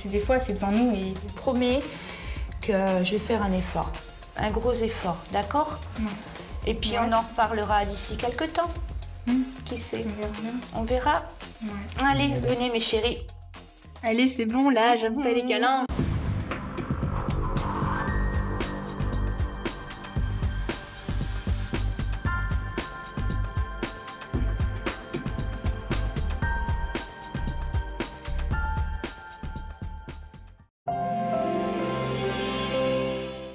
des fois, c'est devant nous et... Je vous promets que je vais faire un effort, un gros effort, d'accord? Et puis on en reparlera d'ici quelques temps. Qui sait? On verra. Ouais. Allez, venez mes chéris. Allez, c'est bon, là, j'aime pas les câlins.